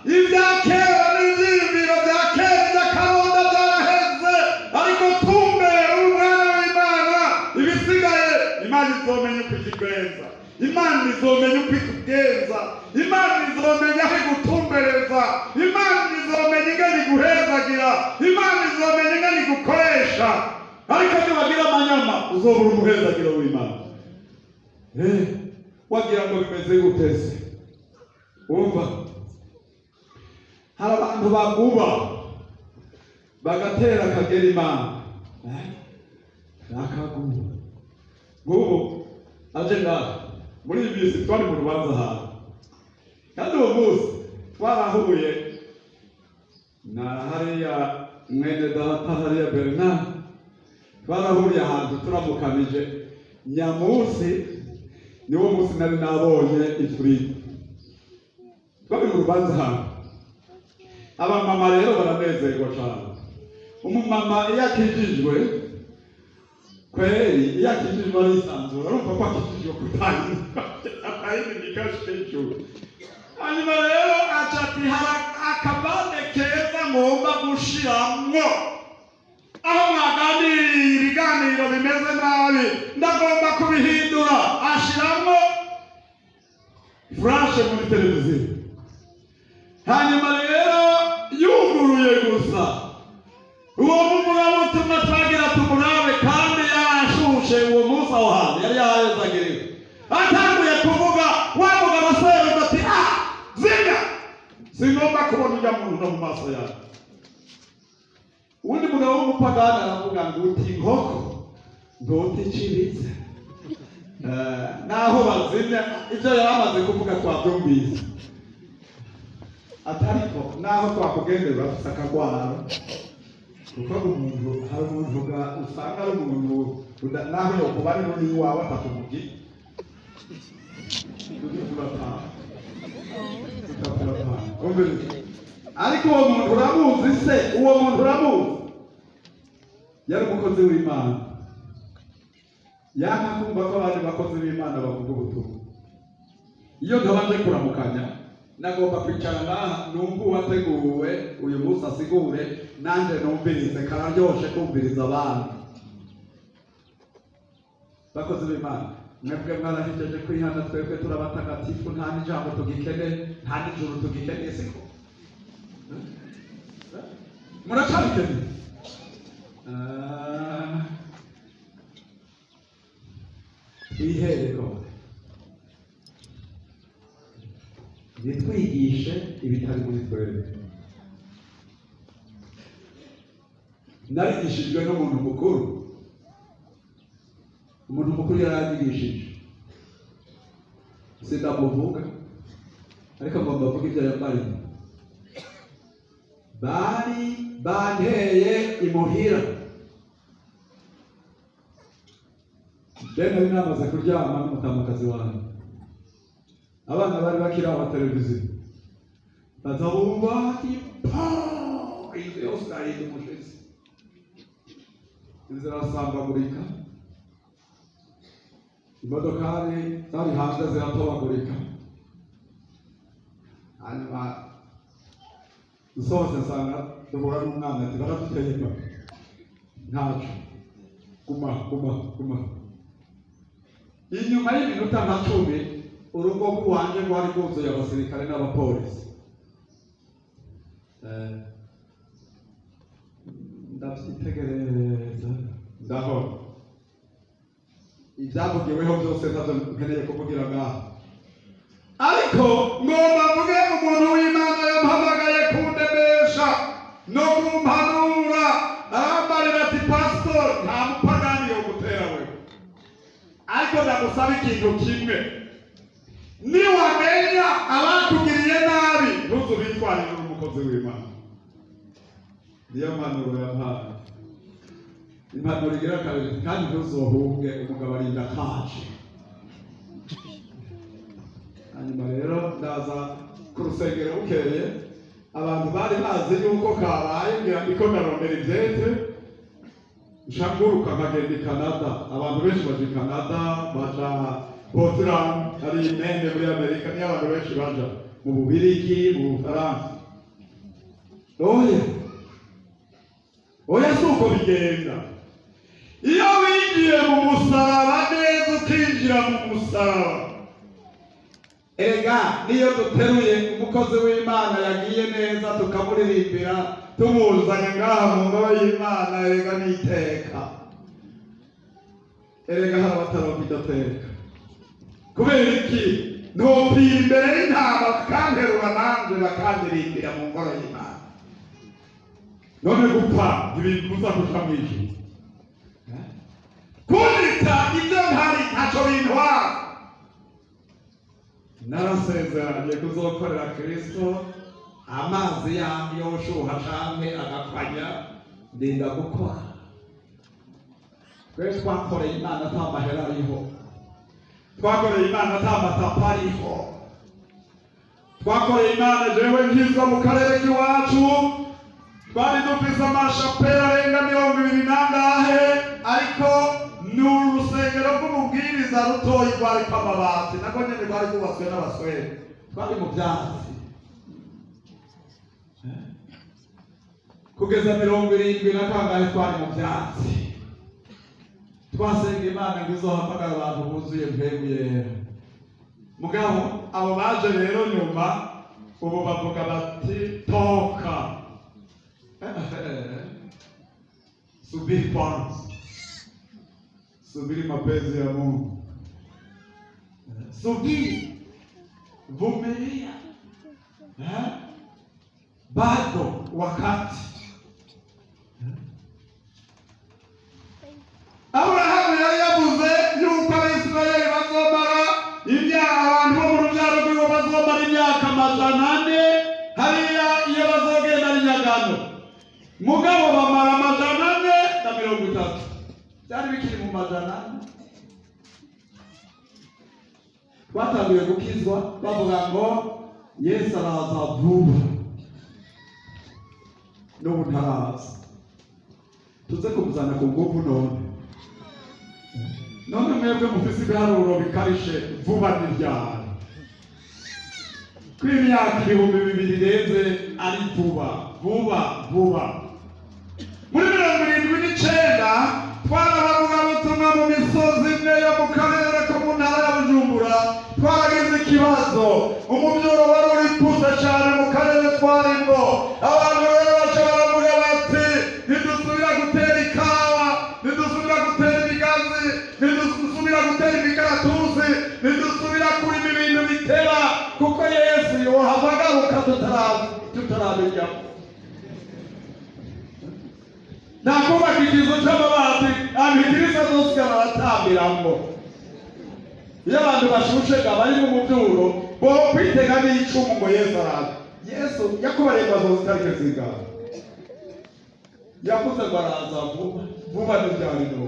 Ibya kera n'izibiro bya kera by'akaronda byaraheze, ariko tumbere umwana w'Imana. Ibisigaye Imana izomenya uko ikigenza, Imana izomenya uko ikugenza, Imana izomenya aho igutumbereza, Imana izomenya ingene iguhezagira, Imana izomenya ingene igukoresha. Ariko nibagira amanyama uzobura umuhezagiro w'Imana. Wagira ngo bimeze guteze. Umva, hari abantu baguba bagatera akagera Imana, akaguba ngubu aje ngaha muri iyi minsi twari mu rubanza ahantu, kandi uwo munsi twarahuye na hariya mwene data hariya Bernard, twarahuriye ahantu turamukanije. Nyamunsi niwo munsi nari nabonye ifuriti. Twari mu rubanza ahantu, abamama rero baranezerwa cyane. Umumama iyo akijijwe kweli, iyo akijijwe arisanzura, arumva ko akijijwe kutangira akayindikashejo. Hanyuma rero aca ati hari akabande keza ngomba gushiramwo aho mwaganiriye ibiganiro bimeze nabi, ndagomba kubihindura. Ashiramwo furashe muri televiziyo. Hanyuma rero yuguruye gusa, uwo mugabo utuma twagira tumurabe, kandi yarashushe uwo munsi aho hantu yari yahezagiriwe. Atanguye kuvuga, wa mugabo aseruka ati zimya, singomba kubona ujya muntu no mu maso yawe. Uwundi mugabo w'umupagani aravuga ngo uti inkoko ndote icibitse. Naho bazimya ibyo yari amaze kuvuga twabyumvise. Atariko naho twakugendera bafite akagwaro, kuko umuntu hari umuntu usanga ari umuntu naho yokuba ari muri iwawe atatuvugi ariko uwo muntu uramuzi se? Uwo muntu uramuzi? Yari umukozi w'Imana. Yanga kumva ko abandi bakozi b'Imana bavuga ubutumwa. Iyo ntabanje kuramukanya, nagomba kwicara ngaha numva uwateguwe uyu munsi asigure, nanje numvirize. Kararyoshe kumviriza abandi bakozi b'Imana. Mwebwe mwarahejeje kwihana, twebwe turabatagatifu, nta n'ijambo tugikeneye, nta n'ijuru tugikeneye, siko? Muracabikeneye? Ihereko ntitwigishe ibitari muri twebwe. Narigishijwe n'umuntu mukuru. Umuntu mukuru yaranyigishije, sindamuvuga ariko ngomba kuvuga ibyo yambariye. Bari banteye imuhira, nari namaze kuryama n'umutamakazi wanjye, abana bari bakiraba televiziyo, baza bumva inzu yose irahinda umushitsi, inzu irasambagurika, imodokari zari hanze ziratobagurika. Hanyuma dusohotse nsanga duhura n'umwana ati baraduteye papa. Ntaco, guma. Inyuma y'iminota nka 10 urugo rwanje rwari rwuzuye abasirikare n'abapolisi. Ndavyitegereza ndahora ibyavugiweho byose ntabyo nkeneye kuvugira ngaho, ariko ngomba mvuge umuntu w'Imana yampamagaye kundemesha no kumpanura, arambarira ati pastor, nta mupagani yo gutera we, ariko ndagusaba ikintu kimwe, niwamenya abakugiriye nabi ntuzubitwarire umukozi w'Imana. Niyo mpanuro yampaye, impanuro igira kabiri, kandi ntuzohunge umugabo arinda kaje. Hanyuma rero ndaza ku rusengero bukeye, abantu bari bazi yuko kabaye, ngira ndiko ndarondera ivyete, nshanguruka nkagenda i Canada. Abantu benshi baje i Canada, baja Portland, ari Maine muri Amerika, niyo abantu benshi baja mu Bubirigi, mu Bufaransa. Oya suko bigenda. Iyo winjiye mu musaraba neza, ukinjira mu musaraba, ega niyo duteruye umukozi w'Imana yagiye neza tukamuririmbira tumuzanye ngaha mu ngoro y'Imana, ega niteka, erega hari abataronka idateka. Kubera iki? Ntopira imbere y'intama bakanterura nanje bakandirimbira mu ngoro y'Imana. None gupfa ntibimbuza kuja mw'ijuru, kunita ibyo ntari ntaco bintwara. Narasezeranye kuzokorera Kristo, amazi yambi yoshuha canke agakwanya ndinda gukora. Twese twakoreye Imana ata mahera ariho, twakoreye Imana ata matapa ariho, twakoreye Imana jewe nkizwa mu karere k'iwacu twari dufise amashapeli arenga 20 nangahe, ariko n'urusengero rw'umubwiriza rutoyi rwariko amabati, nako nyene rwari rwubatswe n'abaswere, twari mu vyatsi. Kugeza 70 na kangahe twari mu vyatsi, twasenga Imana ngo izohamagara abantu buzuye mpemu yera. Mugabo abo baje rero nyuma ubu bavuga bati toka, subiri kwanza, subiri mapenzi ya Mungu, subiri, vumilia, bado wakati. Abrahamu yari yavuze yuko Abisirayeli bazomara abantu bo mu rubyaro rwiwe bazomara imyaka 400 hariya iyo bazogenda ari nyagano. Mugabo bamara 430, byari bikiri mu 400. Batangiye gukizwa bavuga ngo Yesu araza vuba, n'ubu ntaraza, tuze kumuzana ku nguvu none mwebwe mufise ibiharuro bikarishe vuba n'iryari, kw'imyaka 2000 irenze ari vuba. Muri 79 twarabavuga butumwa mu misozi imwe yo mu karere ko mu ntara ya Bujumbura, twaragize ikibazo, umuvyuro wari uri kuza cyane mu karere twarimo. Abantu rero baca baravuga bati ntidusubira gutera ikawa, ntidusubira gutera ibigazi, ntidusubira gutera imikaratusi, ntidusubira kurima ibintu bitera, kuko Yesu yohava azabijya nakubaka ikizu cy'amabati amikirisa zose aratambirambo iyo abantu bashushega bari mu mubyuro bo kwitega n'icumu ngo Yesu araza. Yesu yakubariye ngo zose zigana yakuze ngo araza vuba n'ibyarino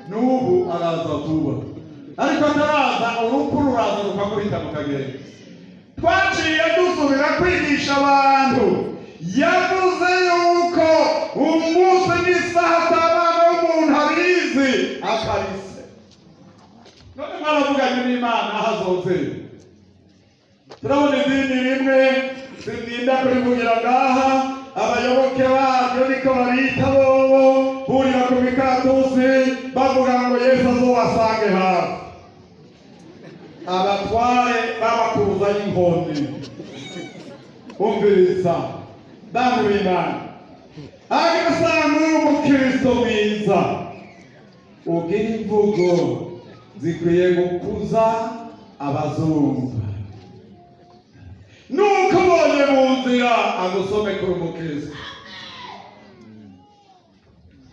n'ubu araza vuba ariko ataraza urupfu ruraza rukakubita mu kagenda. Twaciye dusubira kwigisha abantu yavuze yuko umunsi n'isaha atabana w'umuntu abizi akarise. None mwaravuganye n'Imana hazoze turabona idini rimwe sindinda kurivugira ngaha abayoboke baryo niko barita bobo burira ku mikatusi bavuga ngo Yesu azobasange hafi. Abatware babakuza y'inkoni umviriza bantu b'Imana agasanga umukristo mwiza ugira imvugo zikwiye gukuza abazumva. Nuko ubonye mu nzira agusome kuri umukristo.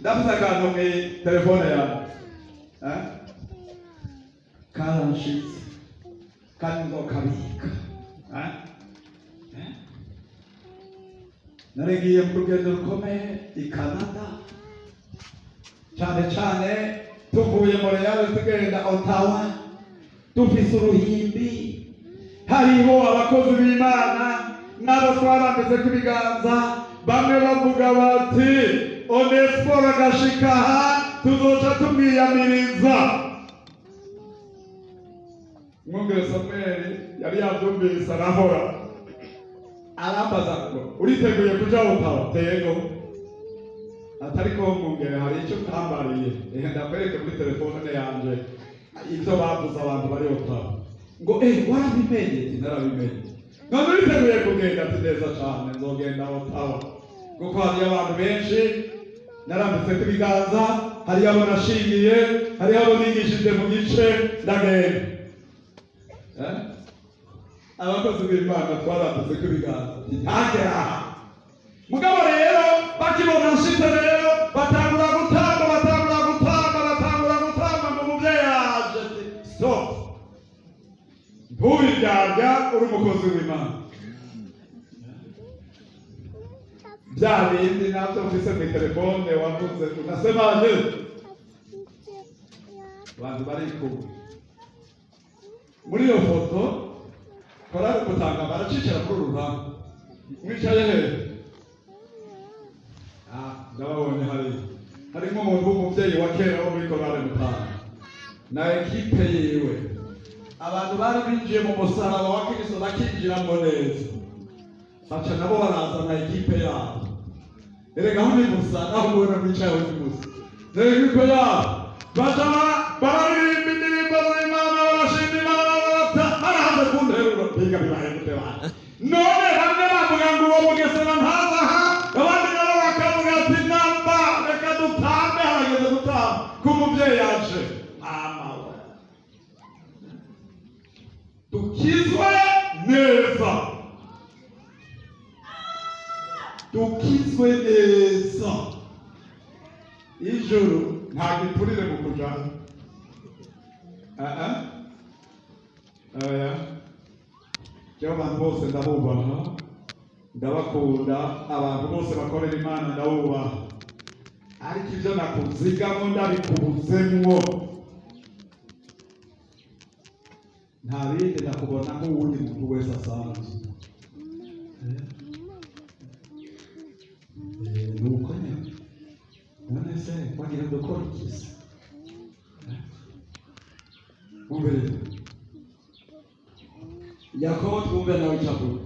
Ndavuze akantu mu telefone yawe karanshitse kandi nzokabika. Naregiye mu rugendo rukomeye i Canada cyane cyane tuvuye muri yawe tugenda Ottawa dufise uruhimbi hariho abakozi b'Imana n'abo twarambitse ku biganza bamwe bavuga bati Onesiporo agashika aha tuzoca tumwiyamiriza. Mwungere Samweli yari yabyumvise arahora arambaza ngo uriteguye kuja Ottawa? Tego atari ko mwungere hari icyo utambariye ndakwereke muri telefone yanje ibyo bavuze abantu bari Ottawa ngo warabimenye? Narabimenye. None uriteguye kugenda? Ati neza cyane nzogenda Ottawa kuko hari abantu benshi narambitse ku biganza, hari abo nashingiye, hari abo nigishije mu gice ndagenda. Abakozi b'Imana twarambitse ku biganza ntagera aha. Mugabo rero bakibona nshitse rero batangura gutamba ngo mubyeyi yaje. Stop. Ntubiryarya uri umukozi w'Imana. Bya bindi nabyo mfise mu telefone wavuze unasemaje abantu bari kumwe muri iyo foto korari gutanga baracicara kuri ruhande mwicaye hehe? Ndababonye harimo umuntu w'umubyeyi wa kera wo muri korari gutanga na ekipe yiwe. Abantu bari binjiye mu musaraba wa Kristo bakinjiramo neza baca nabo baraza na ekipe yabo. Erega aho ni gusa naho ubona mwicaye hose gusa ekipe yabo baca baririmba indirimbo z'Imana barashima Imana barahanze ku nteruro biga bibaye gute bana. None bamwe bavuga ngo uwo Mugesera ntaza aha, abandi nabo bakavuga ati namba reka dutambe, harageze gutamba ku mubyeyi yaje. Amawe dukizwe neza, dukizwe neza. Ijuru nta gipurire mu kujana. Jewe abantu bose ndabubaha, ndabakunda, abantu bose bakorera Imana ndabubaha, ariko ibyo nakuzigamo ndabikubuzemwo. Nta bindi nakubona nk'uwundi muntu wese asanzwe. Nuko nyine none se wagira dukora iki se? Umbere Yakobo twumve nawe icyavuga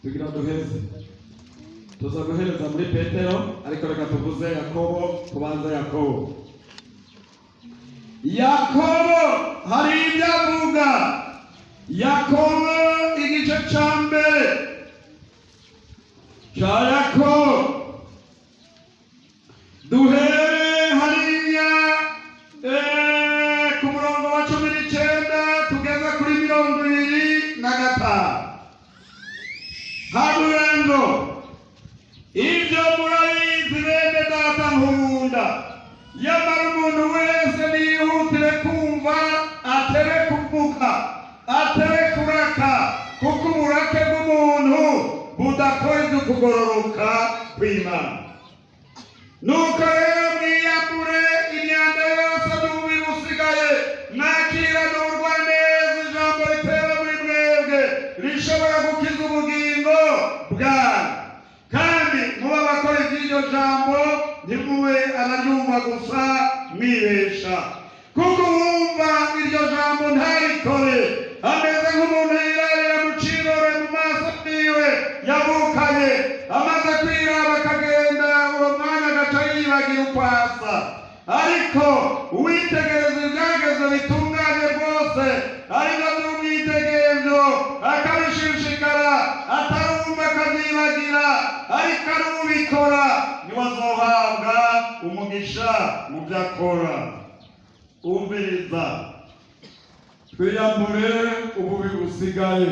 tugira duheze, tuza guhereza muri Petero, ariko reka tuvuze Yakobo, tubanza Yakobo. Yakobo hari ibyo avuga. Yakobo igice cya mbere cya Yakobo duhere hariya ku murongo wa 19 tugeze kuri 25. Havuga ngo ibyo murabizi bene data nkunda. Yamara umuntu wese niyihutire kumva, atere kuvuga, atere kuraka, kuko uburake bw'umuntu budakora ibyo kugororoka kw'Imana. Nuko rero mwiyambure imyanda yose n'umubiri usigaye, mwakiranurwa neza ijambo ritera muri mwebwe, rishobora gukiza ubugingo bwanyu. Kandi muba abakora iby'iryo jambo, ntimube abaryumva gusa mwibesha. Kuko wumva iryo jambo ntarikore, ameze nk'umuntu yirabira mu cirore mu maso yiwe yavukanye, amaze kwiraba akagenda, uwo mwanya agaca yibagira uko asa. Ariko uwitegereza ibyagezwe bitunganye rwose, ari nabyo umwitegerezo, akabishishikara, atarumva akabyibagira, ariko arubikora, niwe azohabwa umugisha mu byo akora. Umviriza, twiyambure ububi busigaye.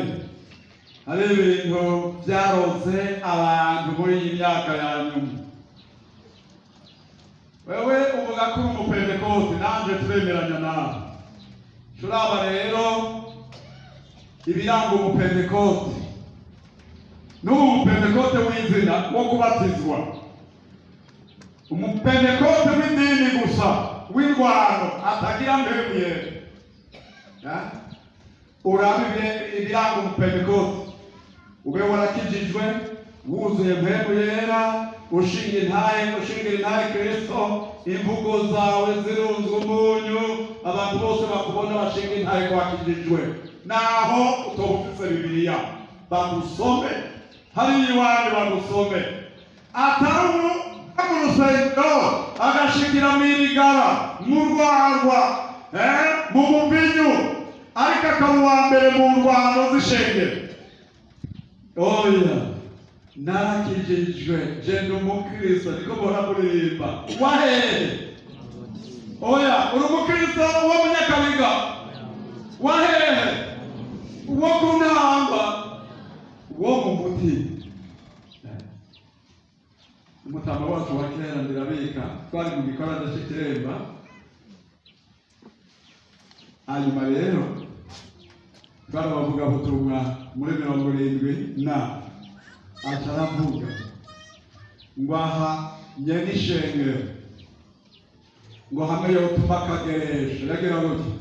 Hari ibintu byaroze abantu muri iyi myaka ya nyuma. Wewe uvuga ko uri umupentekote, nanjye turemeranya nawe. Turaba rero ibiranga umupentekote. N'ubu umupentekote w'izina wo kubatizwa, umupentekote w'idini gusa, w'indwano, atagira mbere urabe ibiranga umupentekote. Ube warakijijwe, wuzuye mpemu yera, ushinga intahe Kristo, imvugo zawe zirunzwe umunyu, abantu bose bakubona bashinga intahe ko wakijijwe. Naho utofise Bibiliya bagusome, hari iwanyu bagusome. Atari mu rusengero agashikira mwirigara, mu rwarwa, mu mubinyu, ariko akaba uwa mbere mu ndwano z'ishengero. Oya, narakijijwe, jenda umukristo, niko mbona kuririmba. Wahehe? Oya, uri umukristo wo mu Nyakabiga? Wahehe? Wo ku Ntamba? Wo mu mutima? Umutama wacu wa kera ndirabika, twari mu gikorane cy'ikiremba. Hanyuma rero twari bavuga butumwa muri 70 aca aravuga ngo aha nyenishengero ngo hamwe yotuma akageresha yagira gutya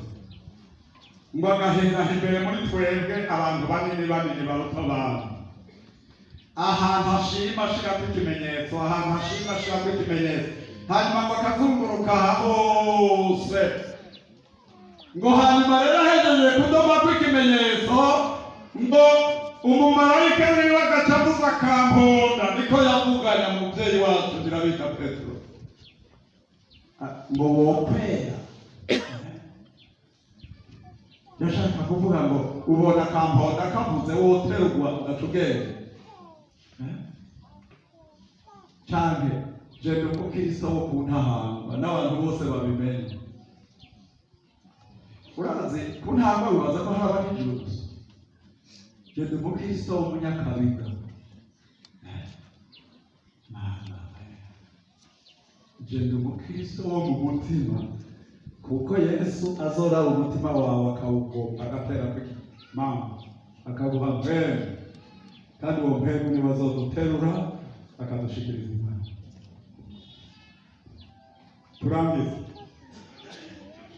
ngo agahera imbere muri twebwe abantu banini baruta abantu. Ahantu hashima ashirako ikimenyetso, ahantu hashima ashirako ikimenyetso, hanyuma ngo akazunguruka hose. Ngo hanyuma rero ahejeje kudoma kw'ikimenyetso, ngo umumarayika niwe agaca avuza akamponda, niko yavuganya umuvyeyi wacu ndirabika Petero. Ngo wokwera. Yashaka kuvuga ngo ubona akamponda kavuze woterwa ugaca ubwenge. Canke jende umukristo wo ku Ntahangwa n'abantu bose babimenye. Urazi ku Ntahangwa bibaza ko haba n'ijuru. Jende umukristo wo mu Nyakabiga. Jende umukristo wo mu mutima, kuko Yesu azoraba umutima wawe akawugomba, agatera mama akaguha mpemu, kandi uwo mpemu niwe azoduterura akadushikiriza Imana.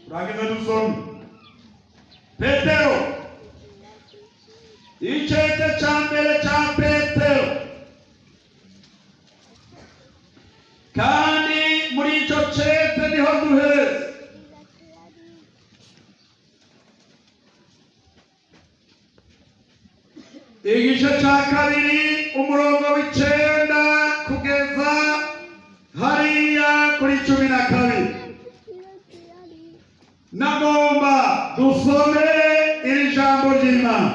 Turangize dusome Petero, icete ca mbere ca Petero. Kandi muri ico cete niho duheze. Igice ca kabiri umurongo w'icenda kugeza hariya kuri 12. Nagomba dusome iri jambo ry'Imana.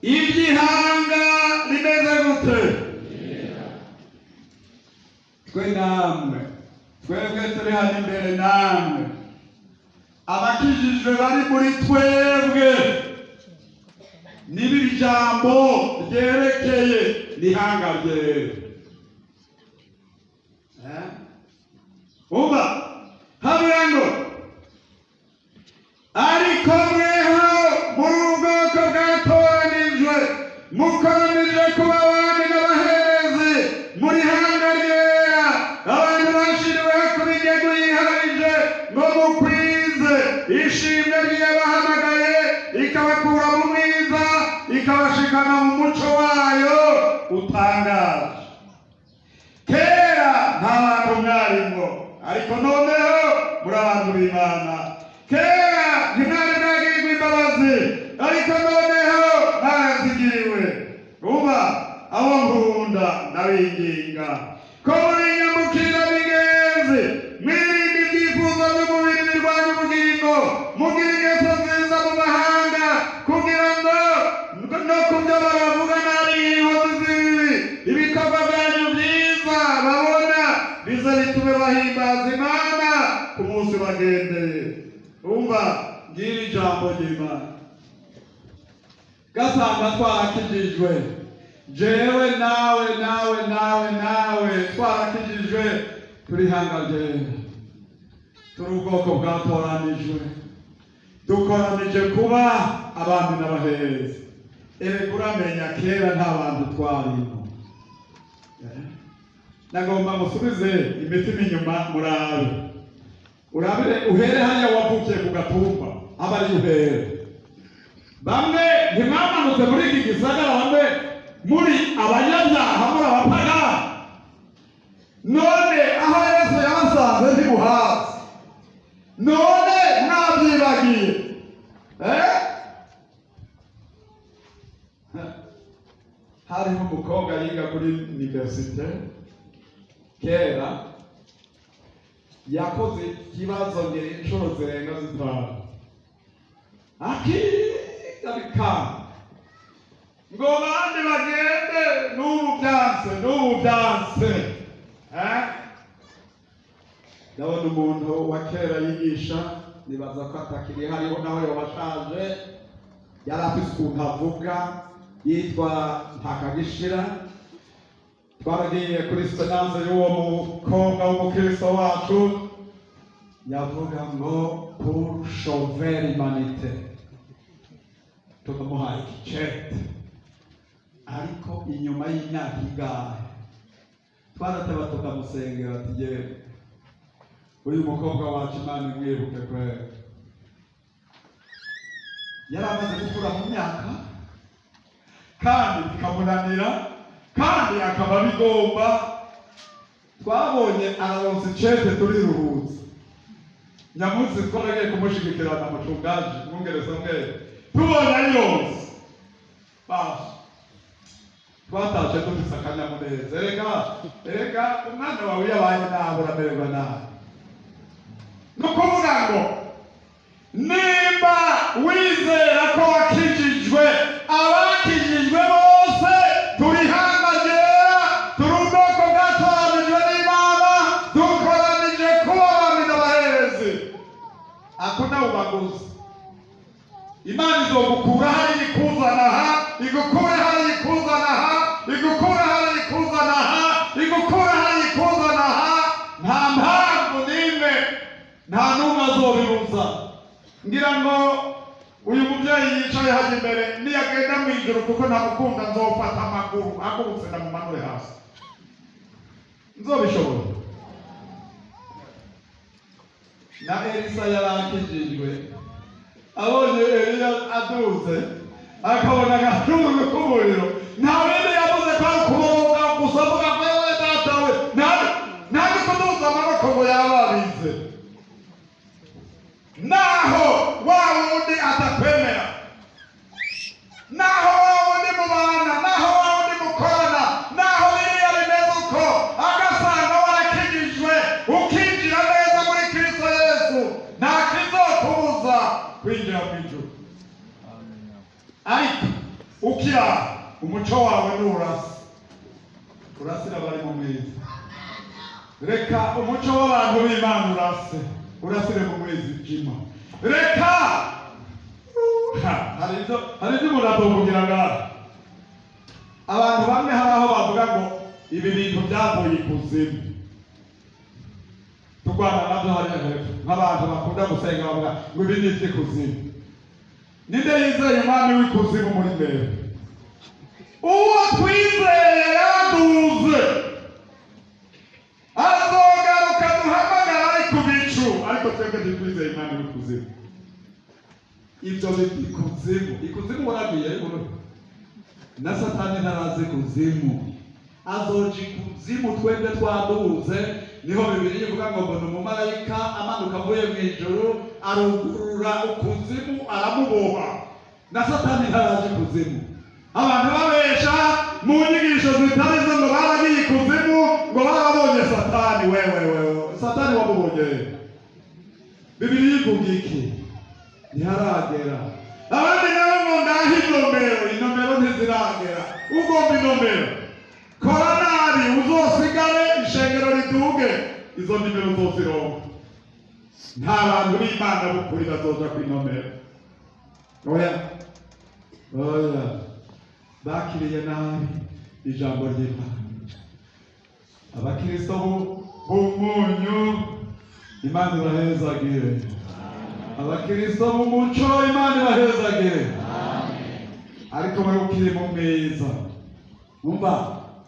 Iby'ihanga rimeze gute? Twe namwe, twebwe turi hano imbere namwe, abakijijwe bari muri twebwe, n'ibiri jambo ryerekeye n'ihanga ryera. Umva habira ngo ariko mweho muri ubwoko bwatoranijwe mukoranije kuba abami n'abaherezi muri hanga ryera, abantu bashiriweho ku bigego yiharije ngo mukwize ishimwe ry'abahamagaye, ikabakura mu mwiza ikabashikana mu muco wayo utangaje. Kera nta bantu mwarimo, ariko noneho muri abantu b'Imana. Kera ntimwari mwagirirwa imbabazi, ariko noneho mwarazigiriwe. Uba abo nkunda ndabinginga ko muri nyamukira b'ingenzi mwirinde ibyifuzo by'umubiri birwanya ubugingo, mugira ingeso nziza mu mahanga, kugira ngo no ku byo babavuga nabi inkozi z'ibibi ibikorwa byanyu byiza babona bize bitume bahimbaza Imana ku munsi bagendeye. Umva ngira ijambo ry'Imana gasanga twarakijijwe, jewe nawe twarakijijwe, turi hanga ryera, turi ubwoko bwatoranijwe, dukoranije kuba abami n'abaherezi. Erega uramenya kera nta bantu twarimo. Nagomba musubize imitima inyuma murabe, urabire uhere hanya wavukiye ku gatumba aba ari uhere. Bamwe ntimwamanutse muri iki gisagara, bamwe muri abanyabyaha, muri abapagani. None aho Yesu yabasanze ntibuhazi, none mwabyibagiye. Hariho umukobwa yiga kuri universite kera, yakoze ikibazo ngeri inshuro zirenga zitanu, akiga bikanga ngo bandi bagende n'ubu byanse. Ndabona umuntu wa kera yigisha, nibaza ko atakiri hariho nawe wabashaje, yari afise ukuntu avuga, yitwa Ntakagishira. Twaragiye kuri Esperance y'uwo mukobwa w'umukristo wacu, yavuga ngo pour sauver l'humanité, tukamuhaye ikicete. Ariko inyuma y'imyaka igahe twarateba tukamusengera, ati yewe uyu mukobwa wacu Imana imwibuke kwera. Yari amaze gukura mu myaka kandi bikamunanira, kandi akaba bigomba. Twabonye araronse icete, turiruhutse. Nyamunsi twaragiye kumushigikirana mu cungaji mwongereza mwere, tubona yose basi twataje dufise akanyamuneza. Erega umwana wawe yabaye nawe uramererwa nawe. No kuvuga ngo nimba wizera ko wakijijwe, abakijijwe bose turi hanga ryera, turi ubwoko bwatoranijwe n'Imana, dukoranije kuba abami n'abaherezi. Hakuna ubaguzi. Imana izogukura hari ikuzana aha, igukure hari ikuzana aha, igukure hari ikuzana aha, igukure hari ikuzana aha. Nta mpamvu n'imwe, nta n'umwe azobibuza. Ngira ngo uyu mubyeyi yicaye hajya imbere niyagenda mu ijoro, kuko ntamukunda, nzofata amaguru agurutse ndamumanure hasi. Nzobishobora. Na Elisa yarakijijwe, abonye Eliya aduze akabona agashungu k'umuriro, nta bindi yavuze ko ari ukuboroga gusa, avuga ko yewe datawe ntabwo kuduza amaboko ngo yababize. Naho wa wundi atakwemera, naho wa wundi mubana, naho wa wundi mukorana, naho biriya bimeze uko, agasanga warakijijwe ukinjira neza muri Kristo Yesu, nta kizokubuza kwinjira mu ijuru. Ariko ukira umuco wawe urasira bari mu mwiza. Reka umuco w'abantu b'Imana urasire mu mwijima. Reka hari ibyo umuntu atokubwira ngaha. Abantu bamwe hari aho bavuga ngo ibi bintu byavuye ikuzimu. Turwana nabyo hariya hepfo nk'abantu bakunda gusenga bavuga ngo ibi ni iby'ikuzimu. Ninde yizeye umwami w'ikuzimu muri mbere? Uwo twizeye yaduze azogaruka duhamagara ari ku bicu, ariko twebwe ntitwizeye umwami w'ikuzimu. Ibyo biti ikuzimu waragiye na Satani ntarazi ikuzimu, azoja ikuzimu twebwe twaduze. Niho Bibiliya ivuga ngo mbona umumarayika amanuka avuye mu ijuru arugurura ukuzimu aramuboha. Na Satani ntarazi ikuzimu. Abantu babesha mu nyigisho zitari zo ngo baragiye ikuzimu ngo barabonye Satani. Wewe Satani wamubonye? Bibiliya ivuga iki? Ntiharagera. Abandi nabo ngo ndahe inomero ntiziragera. Ugomba inomero kora nabi uzosigare ishengero riduge, izo nimero uzozironka. Nta bantu b'Imana b'ukuri bazoja ku inomero. Oya bakiriye nabi ijambo ry'Imana. Abakristo b'umunyu Imana ibahezagire. Abakristo b'umuco Imana ibahezagire. Ariko mwe ukiri mu meza umva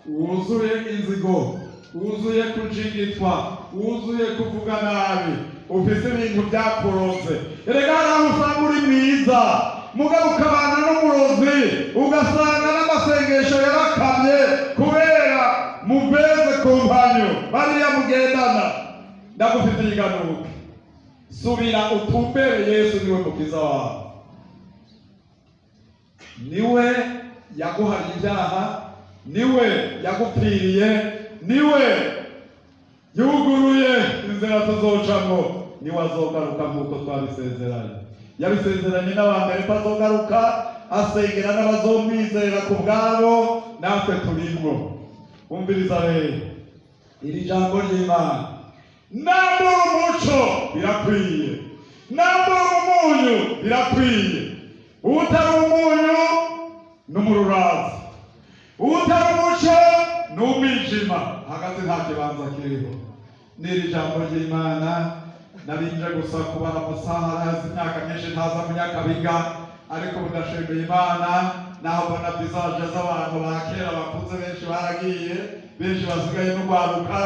wuzuye inzigo, wuzuye kujingitwa, wuzuye kuvuga nabi, ufise ibintu byakuroze. Erega haraho usanga uri mwiza mugabo ukabana n'umurozi, ugasanga n'amasengesho yarakamye kubera muveze ku mpanyo bariya mugendana. Ndagufitiye iganuke, subira utumbere Yesu, niwe mukiza wawe. Niwe yaguhariye ibyaha, niwe yagupfiriye, niwe yuguruye inzira tuzocamo, niwe azogaruka nk'uko twabisezeranye. Yabisezeranye n'abambere ko azogaruka asengera n'abazomwizera ku bwabo, natwe turimwo. Umviriza rero iri jambo ry'Imana. Nambura umuco birakwiye, nambura umunyu birakwiye. Utari umunyu n'umururazi, utari umuco n'umwijima, hagati nta kibanza kiriho. N'iri jambo ry'Imana narinje gusa kubara amasaha arazi imyaka myinshi ntaza mu Nyakabiga, ariko budashimiye Imana naho mbona visaje z'abantu ba kera bakuze benshi baragiye, benshi basigaye n'urwaruka,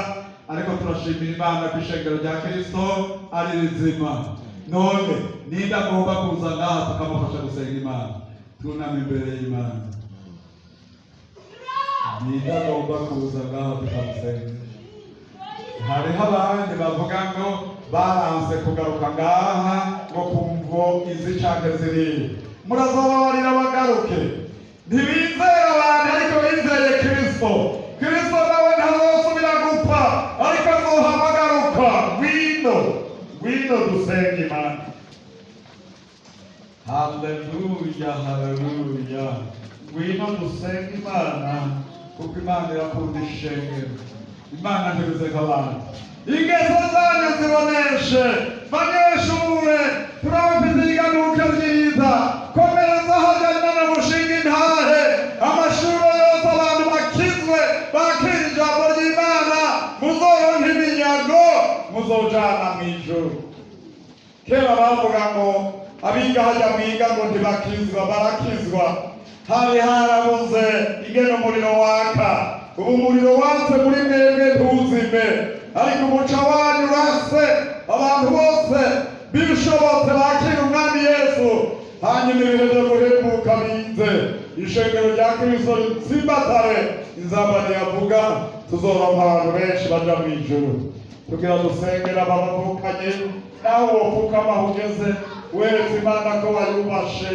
ariko turashimira Imana ko ishengero rya Kristo ari rizima. None ninde agomba kuza ngaha tukamufasha gusenga Imana? Tuname imbere y'Imana. Ninde agomba kuza ngaha tukamusenga? Hariho abandi bavuga ngo baranse kugaruka ngaha ngo kumvo izi canke ziriya. Murazobabarira bagaruke. Ntibizera abantu ariko bizeye Kristo. Kristo nawe ntazosubira gupfa ariko azohamagaruka. Ngwino dusenge Imana. Haleluya, haleluya. Ngwino dusenge Imana kuko Imana irakunda ishengero. Imana ntibizeka abantu. Ingeso zanyu ziboneshe, banyeshure, turabafite iganuke ryiza. Komereza hajyana na mushinga intahe, amashuri yose abantu bakizwe, bakira ijambo ry'Imana, muzoronka iminyago, muzojana mw'ijuru. Kera bavuga ngo abiga hajya mwiga ngo ntibakizwa, barakizwa. Hari harabuze ingene umuriro waka. Ubu umuriro watse muri mwebwe ntuzime, ariko umuco wanyu urase. Abantu bose bishobotse bakira umwami Yesu, hanyuma ibihe byo guhemuka bize. Ishengero rya Kristo ritsimbatare, inzabane yavuga tuzoronka abantu benshi baja mw'ijuru. Tugira dusengera abavukanye, naho wopfukama aho ugeze weretse Imana ko wayubashe,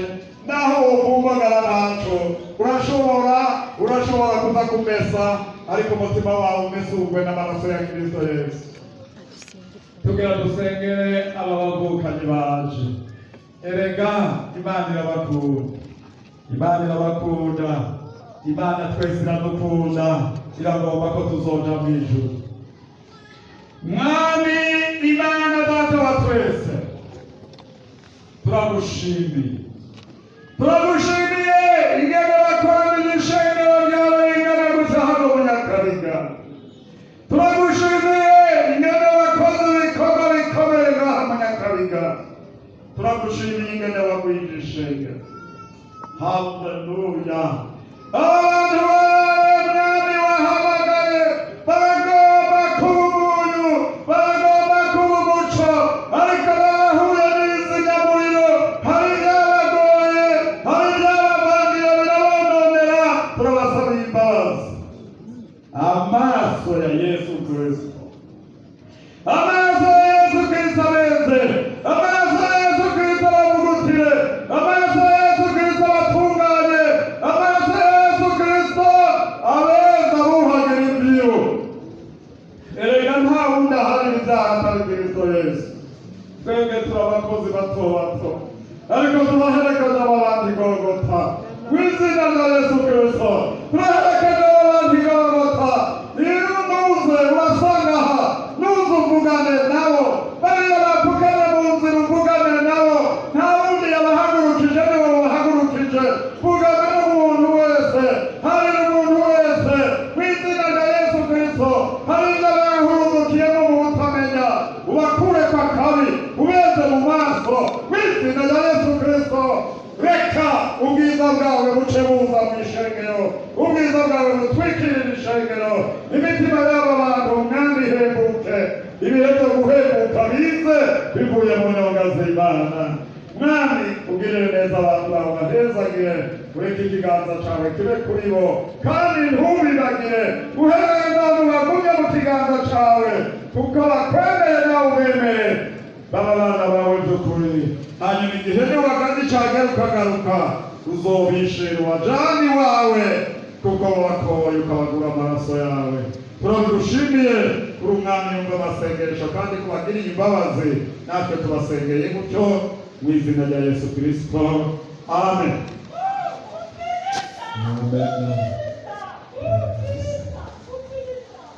naho wovumbagara ntaco urashobora kuza kumesa, ariko umutima wawe umesugwe n'amaraso ya Kristo Yesu. Tugira dusengere aba bavukanye baje. Erega Imana irabakunda, Imana irabakunda, Imana twese iradukunda, iragomba ko tuzoja mw'ijuru. Mwami Imana Data wa twese, turagushimiye turagushimiye ingene wakoranye ishengero ryawe ringana gusa hano mu Nyakabiga. Turagushimiye ingene wakoze ibikorwa bikomeye ngaha mu Nyakabiga. Turagushimiye ingene wagwije ishengero. Haleluya. Abantu mwami wahamagaye bagomba kuba umuntu, bagomba kuba umuco, ariko barahuye n'izinyamuriro. Hari ibyabagoye, hari ibyabavangiye birabononera. Turabasabira imbabazi. Amaraso ya Yesu Kristo, amaraso ya Yesu Kristo abeze, amaraso ya Yesu Kristo abavugutire, amaraso ya Yesu Kristo abatunganye, amaraso ya Yesu Kristo abeza buhagira imbiyo. Erega nta wundi ahari ibyaha atari Kristo Yesu. Twebwe turi abakozi bato bato, ariko turaherekeza ababandi Golgotha mu izina rya Yesu Kristo. Turaherekeza ababandi Golgotha. Iyo nuze urasanga aha, nuze uvugane nabo, bariya bapfukame mu nzira uvugane nabo. Nta wundi yabahagurukije, ni wowe wabahagurukije. Vugana n'umuntu wese, hari n'umuntu wese mu izina rya Yesu Kristo. Hari n'abahurumukiyemo mu butamenya, ubakure kwa kabi, ubeze mu maso mu izina rya Yesu Kristo. Reka ubwiza bwawe buce buza mu ishengero, ubwiza bwawe butwikirire ishengero. Imitima y'aba bantu mwami ihembuke, ibihe byo guhembuka bize bivuye mu nyonga z'Imana. Mwami ugirire neza abantu bawe, bahezagire. Ureke ikiganza cyawe kibe kuri bo, kandi ntubibagire. Uhereye abantu bagumye mu kiganza cyawe, kuko bakwemeye nawe ubemeye. Baba bana bawe by'ukuri, hanyuma igihe niwagazi cyagera ukagaruka, uzobishira uwajani wawe, kuko wakoye ukabagura amaraso yawe. Turagushimiye kuri umwami wumva amasengesho, kandi kubagiriye imbabazi. Natwe tubasengeye gutyo mu izina rya Yesu Kristo. Amen. Amen.